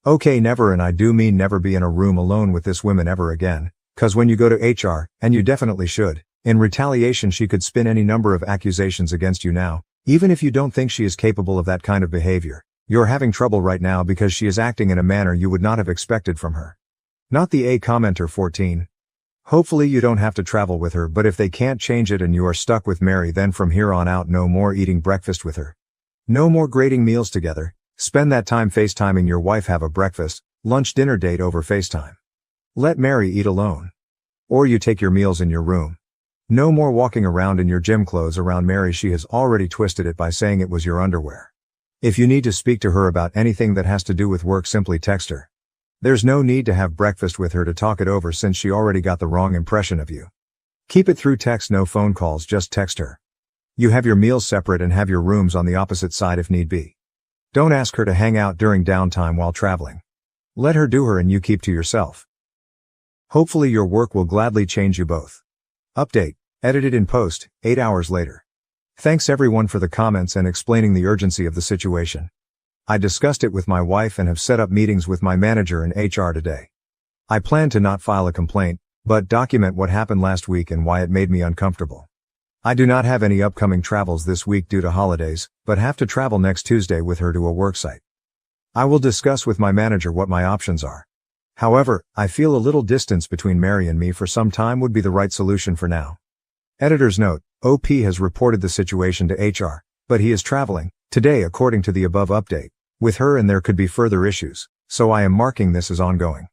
Okay, never, and I do mean never, be in a room alone with this woman ever again. Cause when you go to HR, and you definitely should, in retaliation she could spin any number of accusations against you now, even if you don't think she is capable of that kind of behavior. You're having trouble right now because she is acting in a manner you would not have expected from her. Not the A. Commenter 14. Hopefully you don't have to travel with her, but if they can't change it and you are stuck with Mary, then from here on out no more eating breakfast with her. No more grading meals together. Spend that time FaceTiming your wife, have a breakfast, lunch, dinner date over FaceTime. Let Mary eat alone. Or you take your meals in your room. No more walking around in your gym clothes around Mary. She has already twisted it by saying it was your underwear. If you need to speak to her about anything that has to do with work, simply text her. There's no need to have breakfast with her to talk it over since she already got the wrong impression of you. Keep it through text, no phone calls, just text her. You have your meals separate and have your rooms on the opposite side if need be. Don't ask her to hang out during downtime while traveling. Let her do her and you keep to yourself. Hopefully your work will gladly change you both. Update. Edited in post, 8 hours later. Thanks everyone for the comments and explaining the urgency of the situation. I discussed it with my wife and have set up meetings with my manager and HR today. I plan to not file a complaint, but document what happened last week and why it made me uncomfortable. I do not have any upcoming travels this week due to holidays, but have to travel next Tuesday with her to a worksite. I will discuss with my manager what my options are. However, I feel a little distance between Mary and me for some time would be the right solution for now. Editor's note, OP has reported the situation to HR, but he is traveling today according to the above update with her and there could be further issues, so I am marking this as ongoing.